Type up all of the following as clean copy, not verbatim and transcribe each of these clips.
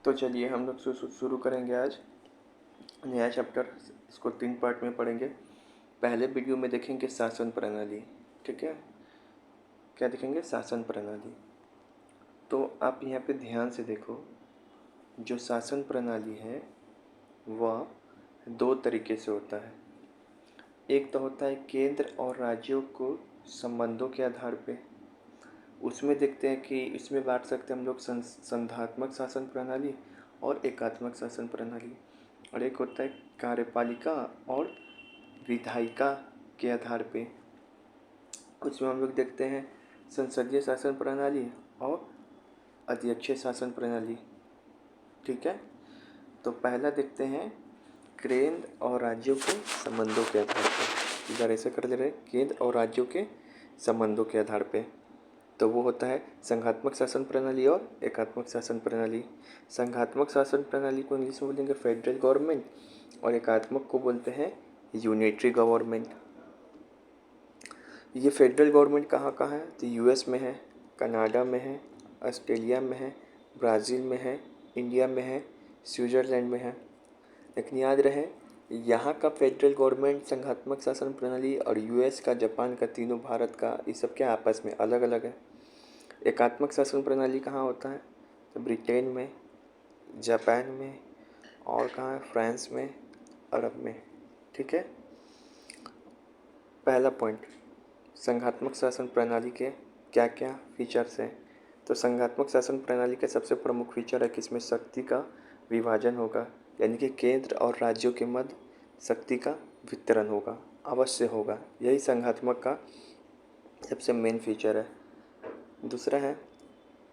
तो चलिए हम लोग शुरू करेंगे आज नया चैप्टर। इसको 3 पार्ट में पढ़ेंगे। पहले वीडियो में देखेंगे शासन प्रणाली। ठीक है, क्या देखेंगे? शासन प्रणाली। तो आप यहाँ पे ध्यान से देखो, जो शासन प्रणाली है वह 2 तरीके से होता है। एक तो होता है केंद्र और राज्यों को संबंधों के आधार पे। उसमें देखते हैं कि इसमें बांट सकते हैं हम लोग संधात्मक शासन प्रणाली और एकात्मक शासन प्रणाली। और एक होता है कार्यपालिका और विधायिका के आधार पे। उसमें हम लोग देखते हैं संसदीय शासन प्रणाली और अध्यक्षीय शासन प्रणाली। ठीक है, तो पहला देखते हैं केंद्र और राज्यों के संबंधों के आधार पे। इधर ऐसे कर ले रहे, केंद्र और राज्यों के संबंधों के आधार पे। तो वो होता है संघात्मक शासन प्रणाली और एकात्मक शासन प्रणाली। संघात्मक शासन प्रणाली को इंग्लिश में बोलेंगे फेडरल गवर्नमेंट और एकात्मक को बोलते हैं यूनिटरी गवर्नमेंट। ये फेडरल गवर्नमेंट कहाँ कहाँ है? तो यूएस में है, कनाडा में है, ऑस्ट्रेलिया में है, ब्राज़ील में है, इंडिया में है, स्विट्ज़रलैंड में है। लेकिन याद रहे, यहाँ का फेडरल गवर्नमेंट संघात्मक शासन प्रणाली और यूएस का, जापान का, तीनों भारत का, ये सब क्या आपस में अलग अलग है। एकात्मक शासन प्रणाली कहाँ होता है? तो ब्रिटेन में, जापान में और कहाँ है? फ्रांस में, अरब में। ठीक है, पहला पॉइंट, संघात्मक शासन प्रणाली के क्या क्या फीचर्स हैं। तो संघात्मक शासन प्रणाली का सबसे प्रमुख फीचर है कि इसमें शक्ति का विभाजन होगा, यानी कि केंद्र और राज्यों के मध्य शक्ति का वितरण होगा, अवश्य होगा। यही संघात्मक का सबसे मेन फीचर है। दूसरा है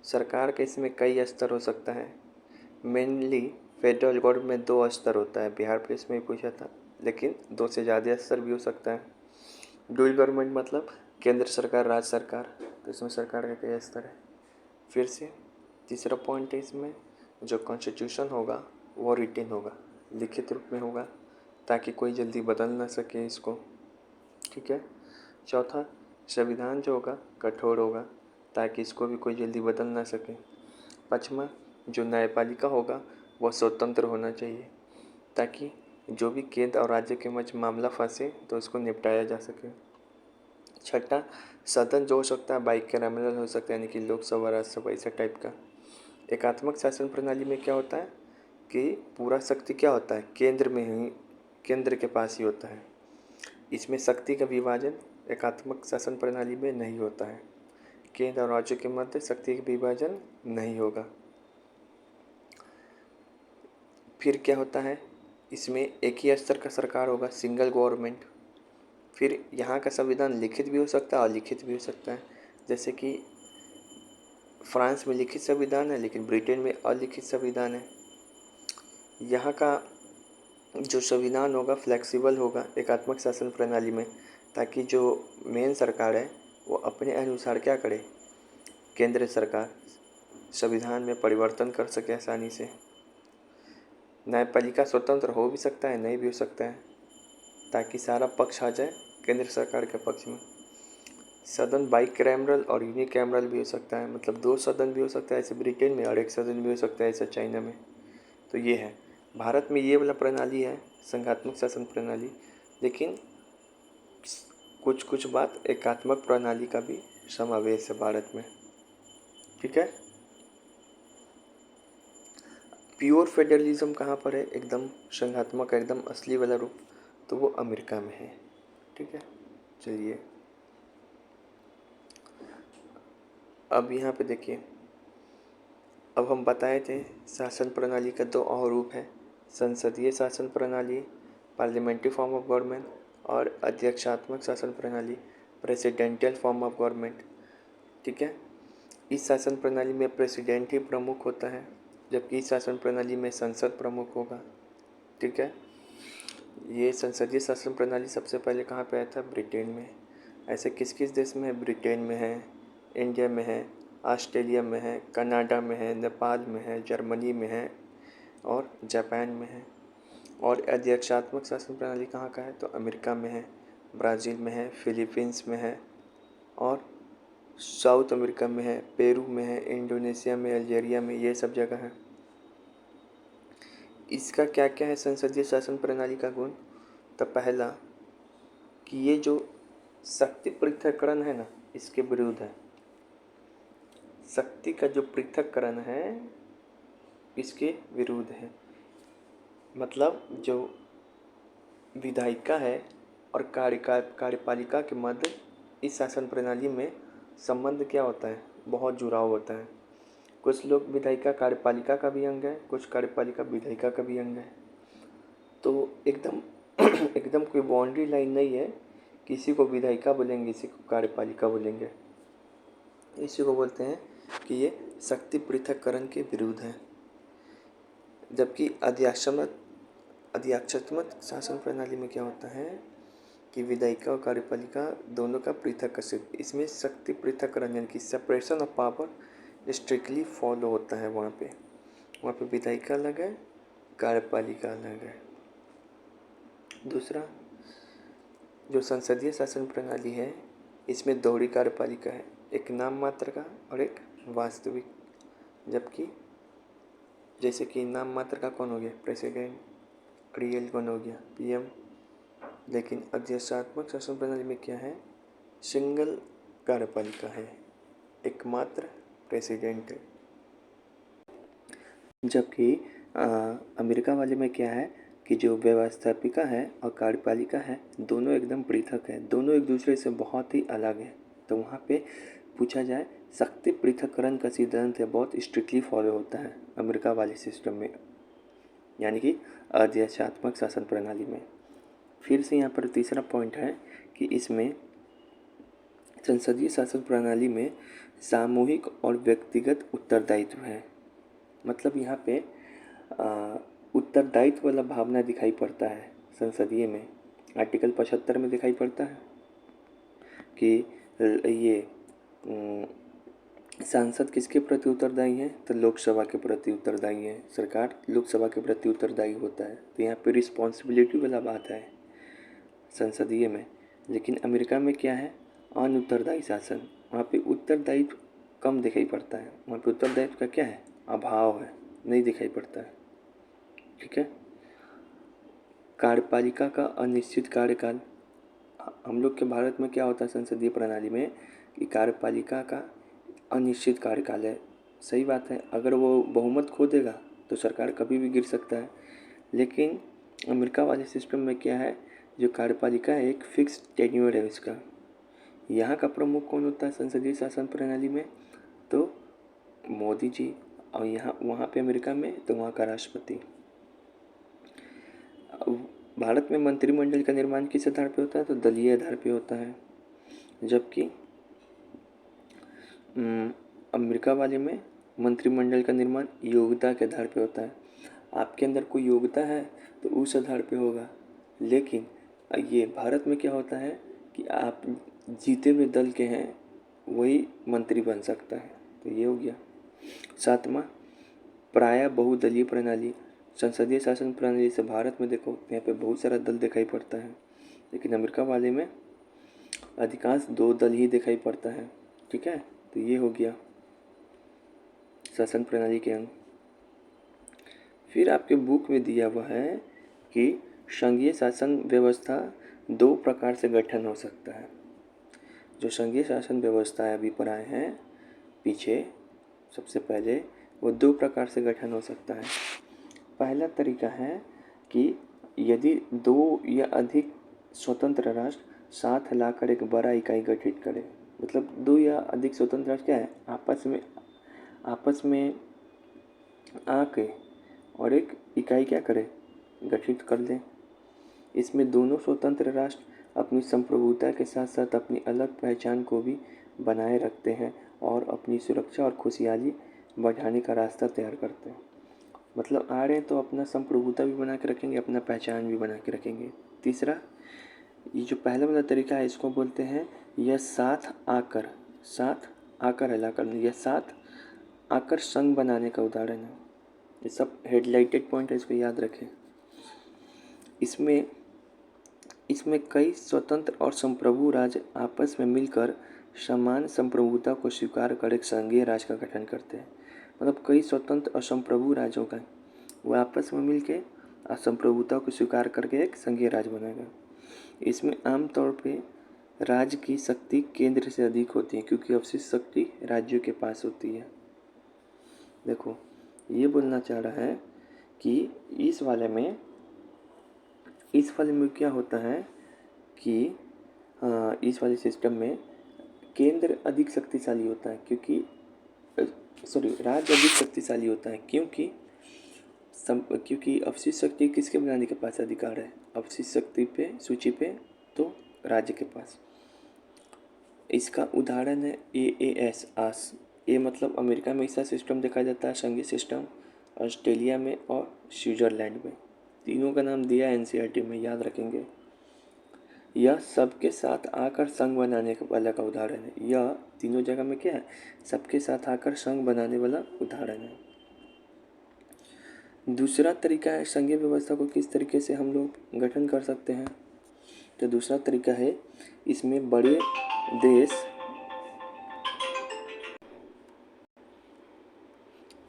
सरकार के इसमें कई स्तर हो सकता है। मेनली फेडरल गवर्नमेंट में 2 स्तर होता है। बिहार पुलिस में ही पूछा था, लेकिन 2 से ज़्यादा स्तर भी हो सकता है। डुअल गवर्नमेंट मतलब केंद्र सरकार, राज्य सरकार, तो इसमें सरकार का कई स्तर है। फिर से तीसरा पॉइंट है, इसमें जो कॉन्स्टिट्यूशन होगा वो रिटेन होगा, लिखित रूप में होगा, ताकि कोई जल्दी बदल ना सके इसको। ठीक है, चौथा संविधान जो होगा कठोर होगा, ताकि इसको भी कोई जल्दी बदल ना सके। पाँचवा, जो न्यायपालिका होगा वह स्वतंत्र होना चाहिए, ताकि जो भी केंद्र और राज्य के मध्य मामला फंसे तो उसको निपटाया जा सके। छठा, सदन जो हो सकता है बाइकैमरल हो सकता है, यानी कि लोकसभा, राज्यसभा, ऐसा टाइप का। एकात्मक शासन प्रणाली में क्या होता है कि पूरा शक्ति क्या होता है? केंद्र में ही, केंद्र के पास ही होता है। इसमें शक्ति का विभाजन एकात्मक शासन प्रणाली में नहीं होता है। केंद्र और राज्यों के मध्य शक्ति का विभाजन नहीं होगा। फिर क्या होता है, इसमें एक ही स्तर का सरकार होगा, सिंगल गवर्नमेंट। फिर यहाँ का संविधान लिखित भी हो सकता है और अलिखित भी हो सकता है। जैसे कि फ्रांस में लिखित संविधान है, लेकिन ब्रिटेन में अलिखित संविधान है। यहाँ का जो संविधान होगा फ्लेक्सिबल होगा एकात्मक शासन प्रणाली में, ताकि जो मेन सरकार है वो अपने अनुसार क्या करे, केंद्र सरकार संविधान में परिवर्तन कर सके आसानी से। न्यायपालिका स्वतंत्र हो भी सकता है, नहीं भी हो सकता है, ताकि सारा पक्ष आ जाए केंद्र सरकार के पक्ष में। सदन बाइकैमरल और यूनिकैमरल भी हो सकता है, मतलब 2 सदन भी हो सकता है ऐसे ब्रिटेन में, और 1 सदन भी हो सकता है ऐसा चाइना में। तो ये है, भारत में ये वाला प्रणाली है संघात्मक शासन प्रणाली। लेकिन कुछ कुछ बात एकात्मक प्रणाली का भी समावेश है भारत में। ठीक है, प्योर फेडरलिज्म कहाँ पर है? एकदम संघात्मक, एकदम असली वाला रूप, तो वो अमेरिका में है। ठीक है, चलिए अब यहाँ पे देखिए, अब हम बताए थे शासन प्रणाली का 2 और रूप है, संसदीय शासन प्रणाली, पार्लियामेंट्री फॉर्म ऑफ गवर्नमेंट, और अध्यक्षात्मक शासन प्रणाली, प्रेसिडेंशियल फॉर्म ऑफ गवर्नमेंट। ठीक है, इस शासन प्रणाली में प्रेसिडेंट ही प्रमुख होता है, जबकि इस शासन प्रणाली में संसद प्रमुख होगा। ठीक है, ये संसदीय शासन प्रणाली सबसे पहले कहाँ पे आया था? ब्रिटेन में। ऐसे किस किस देश में है? ब्रिटेन में है, इंडिया में है, ऑस्ट्रेलिया में है, कनाडा में है, नेपाल में है, जर्मनी में है और जापान में है। और अध्यक्षात्मक शासन प्रणाली कहाँ का है? तो अमेरिका में है, ब्राज़ील में है, फिलीपींस में है और साउथ अमेरिका में है, पेरू में है, इंडोनेशिया में, अल्जीरिया में, ये सब जगह है। इसका क्या क्या है संसदीय शासन प्रणाली का गुण? तो पहला कि ये जो शक्ति पृथक्करण है ना, इसके विरुद्ध है। शक्ति का जो पृथक्करण है इसके विरुद्ध है। मतलब जो विधायिका है और कार्यपालिका के मध्य इस शासन प्रणाली में संबंध क्या होता है? बहुत जुड़ाव होता है। कुछ लोग विधायिका कार्यपालिका का भी अंग है, कुछ कार्यपालिका विधायिका का भी अंग है। तो एकदम एकदम कोई बाउंड्री लाइन नहीं है, किसी को विधायिका बोलेंगे, किसी को कार्यपालिका बोलेंगे। इसी को बोलते हैं कि ये शक्ति पृथक्करण के विरुद्ध है। जबकि अधियाक्षात्मक शासन प्रणाली में क्या होता है कि विधायिका और कार्यपालिका दोनों का पृथक, इसमें शक्ति पृथक्करण यानी कि separation of power strictly follow होता है। वहाँ पे विधायिका अलग है, कार्यपालिका अलग है। दूसरा, जो संसदीय शासन प्रणाली है इसमें दोहरी कार्यपालिका है, एक नाम मात्र का और एक वास्तविक। जबकि जैसे कि नाम मात्र का कौन हो गया? प्रेसिडेंट, रियल कौन हो गया? पीएम। लेकिन अध्यक्षात्मक शासन प्रणाली में क्या है? सिंगल कार्यपालिका है, एकमात्र प्रेसिडेंट है। जबकि अमेरिका वाले में क्या है कि जो व्यवस्थापिका है और कार्यपालिका है दोनों एकदम पृथक है, दोनों एक दूसरे से बहुत ही अलग है। तो वहाँ पे पूछा जाए, शक्ति पृथक्करण का सिद्धांत है बहुत स्ट्रिक्टली फॉलो होता है अमेरिका वाले सिस्टम में, यानी कि अध्यक्षात्मक शासन प्रणाली में। फिर से यहाँ पर तीसरा पॉइंट है कि इसमें संसदीय शासन प्रणाली में सामूहिक और व्यक्तिगत उत्तरदायित्व है। मतलब यहाँ पे उत्तरदायित्व वाला भावना दिखाई पड़ता है संसदीय में। आर्टिकल 75 में दिखाई पड़ता है कि ये सांसद किसके प्रति उत्तरदायी है? तो लोकसभा के प्रति उत्तरदायी है। सरकार लोकसभा के प्रति उत्तरदायी होता है। तो यहाँ पे रिस्पॉन्सिबिलिटी वाला बात है संसदीय में। लेकिन अमेरिका में क्या है? अनुत्तरदायी शासन। वहाँ पे उत्तरदायित्व कम दिखाई पड़ता है, वहाँ पे उत्तरदायित्व का क्या है? अभाव है, नहीं दिखाई पड़ता है। ठीक है। कार्यपालिका का अनिश्चित कार्यकाल। हम लोग के भारत में क्या होता है संसदीय प्रणाली में कि कार्यपालिका का अनिश्चित कार्यकाल है। सही बात है, अगर वो बहुमत खो देगा तो सरकार कभी भी गिर सकता है। लेकिन अमेरिका वाले सिस्टम में क्या है, जो कार्यपालिका है एक फिक्स टेन्योर है उसका। यहाँ का प्रमुख कौन होता है संसदीय शासन प्रणाली में? तो मोदी जी। और यहाँ वहाँ पे अमेरिका में तो वहाँ का राष्ट्रपति। भारत में मंत्रिमंडल का निर्माण किस आधार पे होता है? तो दलीय आधार पे होता है। जबकि अमेरिका वाले में मंत्रिमंडल का निर्माण योग्यता के आधार पे होता है। आपके अंदर कोई योग्यता है तो उस आधार पे होगा। लेकिन ये भारत में क्या होता है कि आप जीते हुए दल के हैं वही मंत्री बन सकता है। तो ये हो गया। सातवां, प्रायः बहुदलीय प्रणाली। संसदीय शासन प्रणाली से भारत में देखो यहाँ पे बहुत सारा दल दिखाई पड़ता है, लेकिन अमेरिका वाले में अधिकांश 2 दल ही दिखाई पड़ता है। ठीक है। तो ये हो गया शासन प्रणाली के अंग। फिर आपके बुक में दिया हुआ है कि संघीय शासन व्यवस्था 2 प्रकार से गठन हो सकता है। जो संघीय शासन व्यवस्था है अभी पढ़ाए हैं पीछे, सबसे पहले वो 2 प्रकार से गठन हो सकता है। पहला तरीका है कि यदि 2 या अधिक स्वतंत्र राष्ट्र साथ लाकर एक बड़ा इकाई गठित करें। मतलब 2 या अधिक स्वतंत्र राष्ट्र क्या है? आपस में आके और एक इकाई क्या करें? गठित कर लें। इसमें दोनों स्वतंत्र राष्ट्र अपनी संप्रभुता के साथ साथ अपनी अलग पहचान को भी बनाए रखते हैं और अपनी सुरक्षा और खुशहाली बढ़ाने का रास्ता तैयार करते हैं। मतलब आ रहे हैं तो अपना संप्रभुता भी बना के रखेंगे, अपना पहचान भी बना के रखेंगे। तीसरा, ये जो पहला वाला तरीका है इसको बोलते हैं यह साथ आकर हिलाकर, यह साथ आकर संघ बनाने का उदाहरण है। ये सब हेडलाइटेड पॉइंट है, इसको याद रखें। इसमें कई स्वतंत्र और संप्रभु राज्य आपस में मिलकर समान संप्रभुता को स्वीकार कर एक संघीय राज्य का गठन करते हैं। मतलब कई स्वतंत्र और संप्रभु राज्यों का वह आपस में मिल के संप्रभुता को स्वीकार करके एक संघीय राज्य बनाएगा। इसमें आमतौर पे राज्य की शक्ति केंद्र से अधिक होती है क्योंकि अवशिष्ट शक्ति राज्यों के पास होती है। देखो, ये बोलना चाह रहा है कि इस वाले में क्या होता है कि इस वाले सिस्टम में केंद्र अधिक शक्तिशाली होता है क्योंकि राज्य अधिक शक्तिशाली होता है क्योंकि अवशिष्ट शक्ति किसके बनाने के पास अधिकार है? अवशिष्ट शक्ति पे सूची पे तो राज्य के पास। इसका उदाहरण है AAS आस। ए मतलब अमेरिका में ऐसा सिस्टम देखा जाता है, संघीय सिस्टम, ऑस्ट्रेलिया में और स्विट्ज़रलैंड में। तीनों का नाम दिया NCERT में, याद रखेंगे। यह सबके साथ आकर संघ बनाने वाला का उदाहरण है। यह तीनों जगह में क्या है? सबके साथ आकर संघ बनाने वाला उदाहरण है। दूसरा तरीका है संघीय व्यवस्था को किस तरीके से हम लोग गठन कर सकते हैं। तो दूसरा तरीका है, इसमें बड़े देश,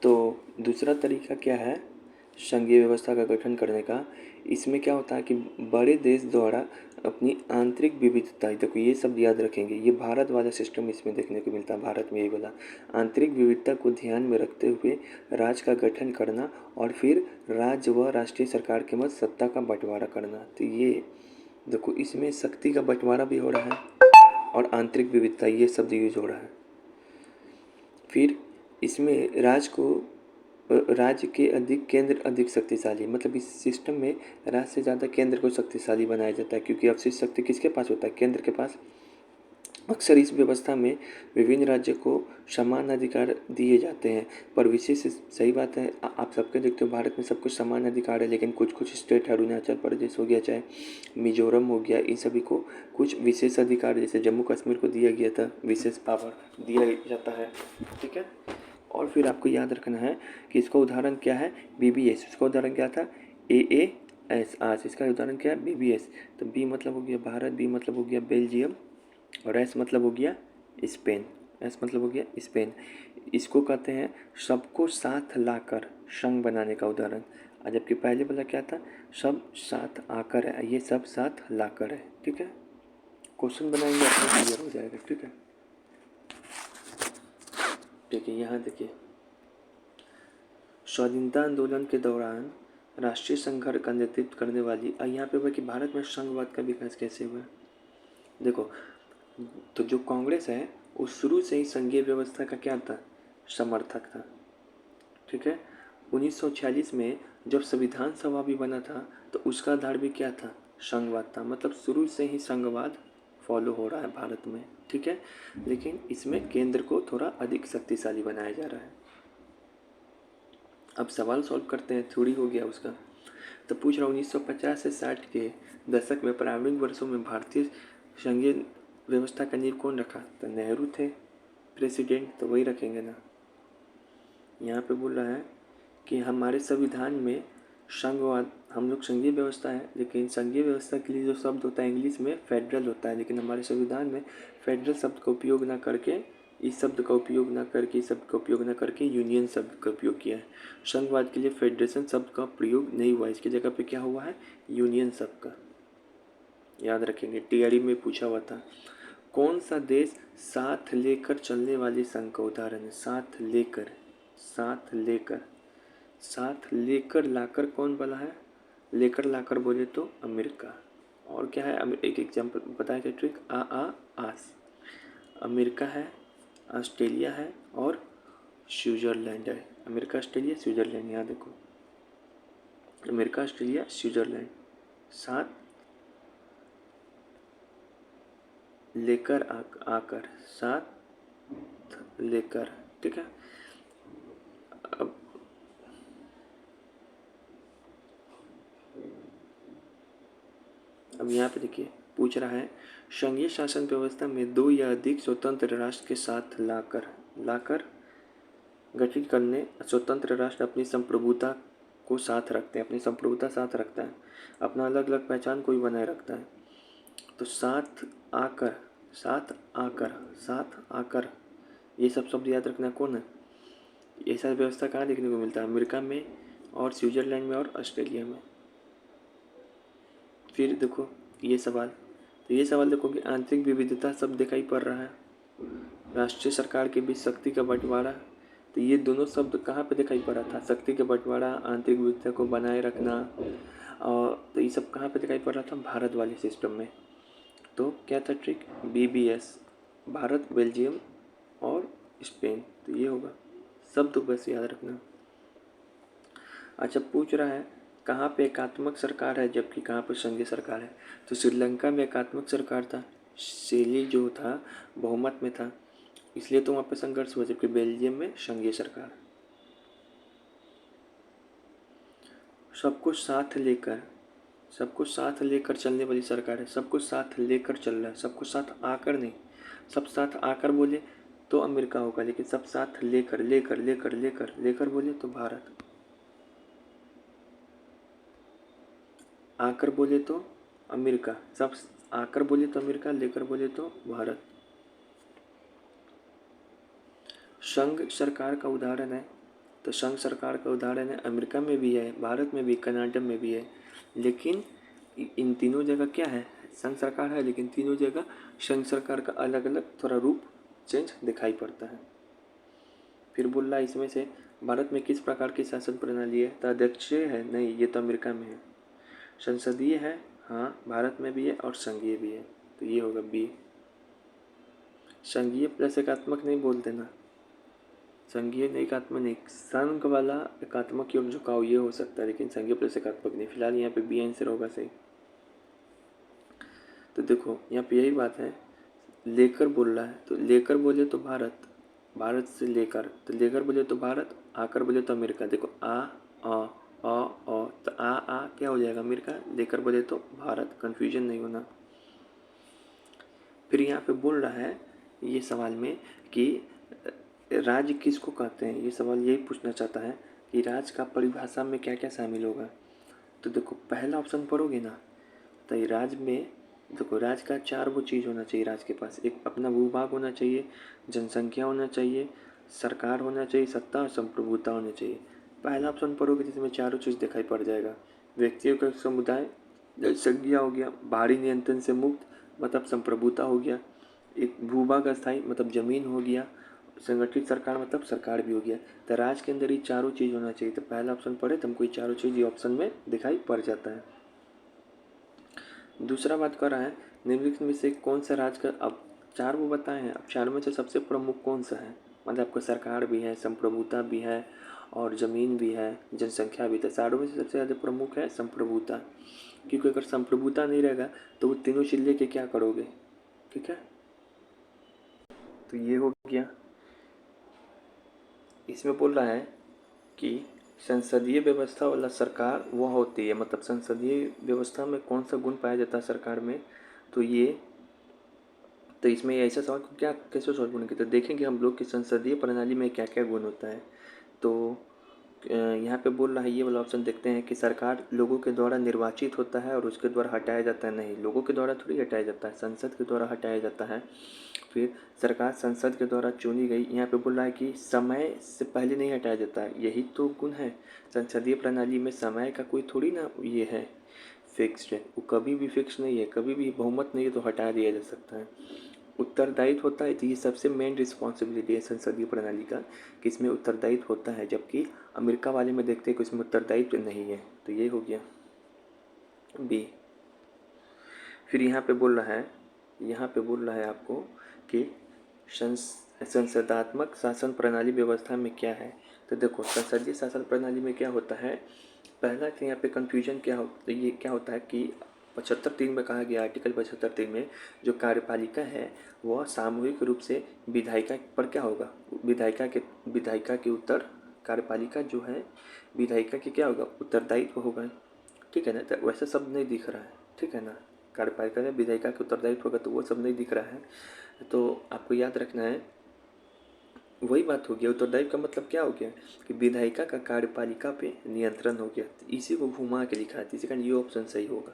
तो दूसरा तरीका क्या है संघीय व्यवस्था का गठन करने का? इसमें क्या होता है कि बड़े देश द्वारा अपनी आंतरिक विविधता, देखो ये सब याद रखेंगे, ये भारत वाला सिस्टम इसमें देखने को मिलता है। भारत में यही बोला, आंतरिक विविधता को ध्यान में रखते हुए राज्य का गठन करना और फिर राज्य व राष्ट्रीय सरकार के मध्य सत्ता का बंटवारा करना। तो ये देखो, इसमें शक्ति का बंटवारा भी हो रहा है और आंतरिक विविधता, ये शब्द यूज हो रहा है। फिर इसमें राज्य के अधिक केंद्र अधिक शक्तिशाली, मतलब इस सिस्टम में राज्य से ज़्यादा केंद्र को शक्तिशाली बनाया जाता है क्योंकि अवशिष्ट शक्ति किसके पास होता है? केंद्र के पास। अक्सर इस व्यवस्था में विभिन्न राज्यों को समान अधिकार दिए जाते हैं, पर विशेष सही बात है, आप सबके देखते हो भारत में सब कुछ समान अधिकार है, लेकिन कुछ कुछ स्टेट है, अरुणाचल प्रदेश हो गया, चाहे मिजोरम हो गया, इन सभी को कुछ विशेष अधिकार, जैसे जम्मू कश्मीर को दिया गया था, विशेष पावर दिया जाता है। ठीक है। और फिर आपको याद रखना है कि इसका उदाहरण क्या है? BBS। इसका उदाहरण क्या था? AAS आज। इसका उदाहरण क्या है? BBS। तो B मतलब हो गया भारत, B मतलब हो गया बेल्जियम और S मतलब हो गया स्पेन। S मतलब हो गया स्पेन। इसको कहते हैं सबको साथ लाकर संघ बनाने का उदाहरण। जबकि पहले वाला क्या था? सब साथ आकर है, ये सब साथ लाकर है। ठीक है, क्वेश्चन बनाएंगे अपना क्लियर हो जाएगा। ठीक है, देखिए यहाँ देखिए, स्वाधीनता आंदोलन के दौरान राष्ट्रीय संघर्ष का नेतृत्व करने वाली, यहाँ पे हुआ कि भारत में संघवाद का विकास कैसे हुआ। देखो, तो जो कांग्रेस है वो शुरू से ही संघीय व्यवस्था का क्या था? समर्थक था। ठीक है। 1946 में जब संविधान सभा भी बना था तो उसका आधार भी क्या था? संघवाद था। मतलब शुरू से ही संघवाद फॉलो हो रहा है भारत में। ठीक है, लेकिन इसमें केंद्र को थोड़ा अधिक शक्तिशाली बनाया जा रहा है। अब सवाल सॉल्व करते हैं, थ्योरी हो गया उसका। तो पूछ रहा हूँ 1950 से 60 के दशक में प्रारंभिक वर्षों में भारतीय संघीय व्यवस्था का नींव कौन रखा? तो नेहरू थे प्रेसिडेंट, तो वही रखेंगे ना। यहाँ पे बोल रहा है कि हमारे संविधान में संघवाद, हम लोग संघीय व्यवस्था है, लेकिन संघीय व्यवस्था के लिए जो शब्द होता है इंग्लिश में फेडरल होता है, लेकिन हमारे संविधान में फेडरल शब्द का उपयोग ना करके, इस शब्द का उपयोग ना करके, इस शब्द का उपयोग ना करके यूनियन शब्द का उपयोग किया है। संघवाद के लिए फेडरेशन शब्द का प्रयोग नहीं हुआ, इसकी जगह पे क्या हुआ है? यूनियन शब्द का। याद रखेंगे, TRE में पूछा हुआ था। कौन सा देश साथ लेकर चलने वाले संघ का उदाहरण है? साथ लेकर, साथ लेकर, साथ लेकर लाकर कौन वाला है? लेकर लाकर बोले तो अमेरिका। और क्या है? एक एग्जाम्पल बताया क्या? ट्रिक आस। अमेरिका है, ऑस्ट्रेलिया है और स्विट्ज़रलैंड है। America, Australia, Switzerland. यहाँ देखो, अमेरिका, ऑस्ट्रेलिया, स्विट्ज़रलैंड, साथ लेकर आकर, साथ लेकर। ठीक है। अब यहाँ पे देखिए, पूछ रहा है संघीय शासन व्यवस्था में दो या अधिक स्वतंत्र राष्ट्र के साथ लाकर गठित करने, स्वतंत्र राष्ट्र अपनी संप्रभुता को साथ रखते हैं, अपनी संप्रभुता साथ रखता है, अपना अलग अलग पहचान को भी बनाए रखता है। तो साथ आकर, साथ आकर, साथ आकर, ये सब शब्द याद रखना। कौन है? ऐसा व्यवस्था कहाँ देखने को मिलता है? अमेरिका में, और स्विट्ज़रलैंड में और ऑस्ट्रेलिया में। फिर देखो ये सवाल, तो ये सवाल देखो कि आंतरिक विविधता सब दिखाई पड़ रहा है। राष्ट्रीय सरकार के बीच शक्ति का बंटवारा, तो ये दोनों शब्द कहाँ पे दिखाई पड़ा था? शक्ति का बंटवारा, आंतरिक विविधता को बनाए रखना, और तो ये सब कहाँ पे दिखाई पड़ रहा था? भारत वाले सिस्टम में। तो क्या था ट्रिक? BBS, भारत, बेल्जियम और स्पेन। तो ये होगा, सब तो बस याद रखना। अच्छा, पूछ रहा है कहाँ पे एकात्मक सरकार है जबकि कहाँ पे संघीय सरकार है? तो श्रीलंका में एकात्मक सरकार था, शेली जो था बहुमत में था, इसलिए तो वहाँ पे संघर्ष हुआ, जबकि बेल्जियम में संघीय सरकार। सबको साथ लेकर, सबको साथ लेकर चलने वाली सरकार है। सबको साथ लेकर चल रहा है, सबको साथ आकर नहीं। सब साथ आकर बोले तो अमेरिका होगा, लेकिन सब साथ लेकर लेकर लेकर लेकर लेकर बोले तो भारत। आकर बोले तो अमेरिका, सब आकर बोले तो अमेरिका, लेकर बोले तो भारत। संघ सरकार का उदाहरण है, तो संघ सरकार का उदाहरण है अमेरिका में भी है, भारत में भी, कनाडा में भी है, लेकिन इन तीनों जगह क्या है? संघ सरकार है, लेकिन तीनों जगह संघ सरकार का अलग अलग थोड़ा रूप चेंज दिखाई पड़ता है। फिर बोल रहा है इसमें से भारत में किस प्रकार की शासन प्रणाली है? तो अध्यक्षीय है? नहीं, ये तो अमेरिका में है। संसदीय है? हाँ, भारत में भी है और संघीय भी है, तो ये होगा B। संघीय प्लस एकात्मक नहीं बोल देना, संघीय नहीं, एकात्मक नहीं, संघ वाला एकात्मक की ओर झुकाव ये हो सकता है, लेकिन संघीय प्लस एकात्मक नहीं। फिलहाल यहाँ पे B आंसर होगा सही। तो देखो यहाँ पे यही बात है, लेकर बोल रहा है, तो लेकर बोले तो भारत, भारत से लेकर, तो लेकर बोले तो भारत, आकर बोले तो अमेरिका। देखो तो आ क्या हो जाएगा? अमेरिका। लेकर बोले तो भारत, कंफ्यूजन नहीं होना। फिर यहाँ पे बोल रहा है ये सवाल में कि राज्य किसको कहते हैं? ये सवाल यही पूछना चाहता है कि राज्य का परिभाषा में क्या क्या शामिल होगा। तो देखो पहला ऑप्शन पढ़ोगे ना, तो ये राज्य में देखो, राज्य का 4 वो चीज़ होना चाहिए राज्य के पास। एक अपना भूभाग होना चाहिए, जनसंख्या होना चाहिए, सरकार होना चाहिए, सत्ता और संप्रभुता होनी चाहिए। पहला ऑप्शन पढ़ोगे जिसमें चारों चीज़ दिखाई पड़ जाएगा। व्यक्तियों का समुदाय, जनसंख्या हो गया, बाहरी नियंत्रण से मुक्त मतलब संप्रभुता हो गया, एक भूभाग अस्थायी मतलब जमीन हो गया, संगठित सरकार मतलब सरकार भी हो गया। तो राज्य के अंदर ये चारों चीज़ होना चाहिए। तो पहला ऑप्शन पढ़े तो हमको ये चारों चीज़ ये ऑप्शन में दिखाई पड़ जाता है। दूसरा बात कर रहा है निम्नलिखित में से कौन सा राज्य का, अब 4 वो बताए हैं, अब 4 में से सबसे प्रमुख कौन सा है? मतलब आपको सरकार भी है, संप्रभुता भी है और ज़मीन भी है, जनसंख्या भी। तो चारों में से सबसे ज़्यादा प्रमुख है संप्रभुता, क्योंकि अगर संप्रभुता नहीं रहेगा तो वो तीनों चीज़ लेके क्या करोगे? ठीक है, तो ये हो गया। इसमें बोल रहा है कि संसदीय व्यवस्था वाला सरकार वह होती है, मतलब संसदीय व्यवस्था में कौन सा गुण पाया जाता है सरकार में? तो ये, तो इसमें ऐसा सवाल को क्या कैसे सॉल्व करेंगे? तो देखेंगे हम लोग कि संसदीय प्रणाली में क्या क्या गुण होता है। तो यहाँ पे बोल रहा है ये वाला ऑप्शन देखते हैं कि सरकार लोगों के द्वारा निर्वाचित होता है और उसके द्वारा हटाया जाता है। नहीं, लोगों के द्वारा थोड़ी हटाया जाता है, संसद के द्वारा हटाया जाता है। फिर सरकार संसद के द्वारा चुनी गई, यहाँ पे बोल रहा है कि समय से पहले नहीं हटाया जाता है। यही तो गुण है संसदीय प्रणाली में, समय का कोई थोड़ी ना ये है फिक्स्ड है, वो कभी भी फिक्स नहीं है, कभी भी बहुमत नहीं है तो हटा दिया जा सकता है। उत्तरदायित्व होता है, तो ये सबसे मेन रिस्पॉन्सिबिलिटी है संसदीय प्रणाली का कि इसमें उत्तरदायित्व होता है, जबकि अमेरिका वाले में देखते हैं कि इसमें उत्तरदायित्व नहीं है। तो ये हो गया B। फिर यहाँ पे बोल रहा है, यहाँ पे बोल रहा है आपको कि संसदात्मक शासन प्रणाली व्यवस्था में क्या है। तो देखो संसदीय शासन प्रणाली में क्या होता है, पहला तो यहाँ पे कन्फ्यूजन क्या हो, तो ये क्या होता है कि 75(3) में कहा गया, आर्टिकल 75(3) में जो कार्यपालिका है वह सामूहिक रूप से विधायिका पर क्या होगा, विधायिका के उत्तर, कार्यपालिका जो है विधायिका के क्या होगा, उत्तरदायित्व होगा। ठीक है ना, तो वैसा सब नहीं दिख रहा है, ठीक है ना, कार्यपालिका में विधायिका के उत्तरदायित्व होगा तो वो सब नहीं दिख रहा है। तो आपको याद रखना है, वही बात हो गया, उत्तरदायित्व का मतलब क्या हो गया कि विधायिका का कार्यपालिका पे नियंत्रण हो गया। इसी को घुमा के लिखा है, इसी कारण ये ऑप्शन सही होगा।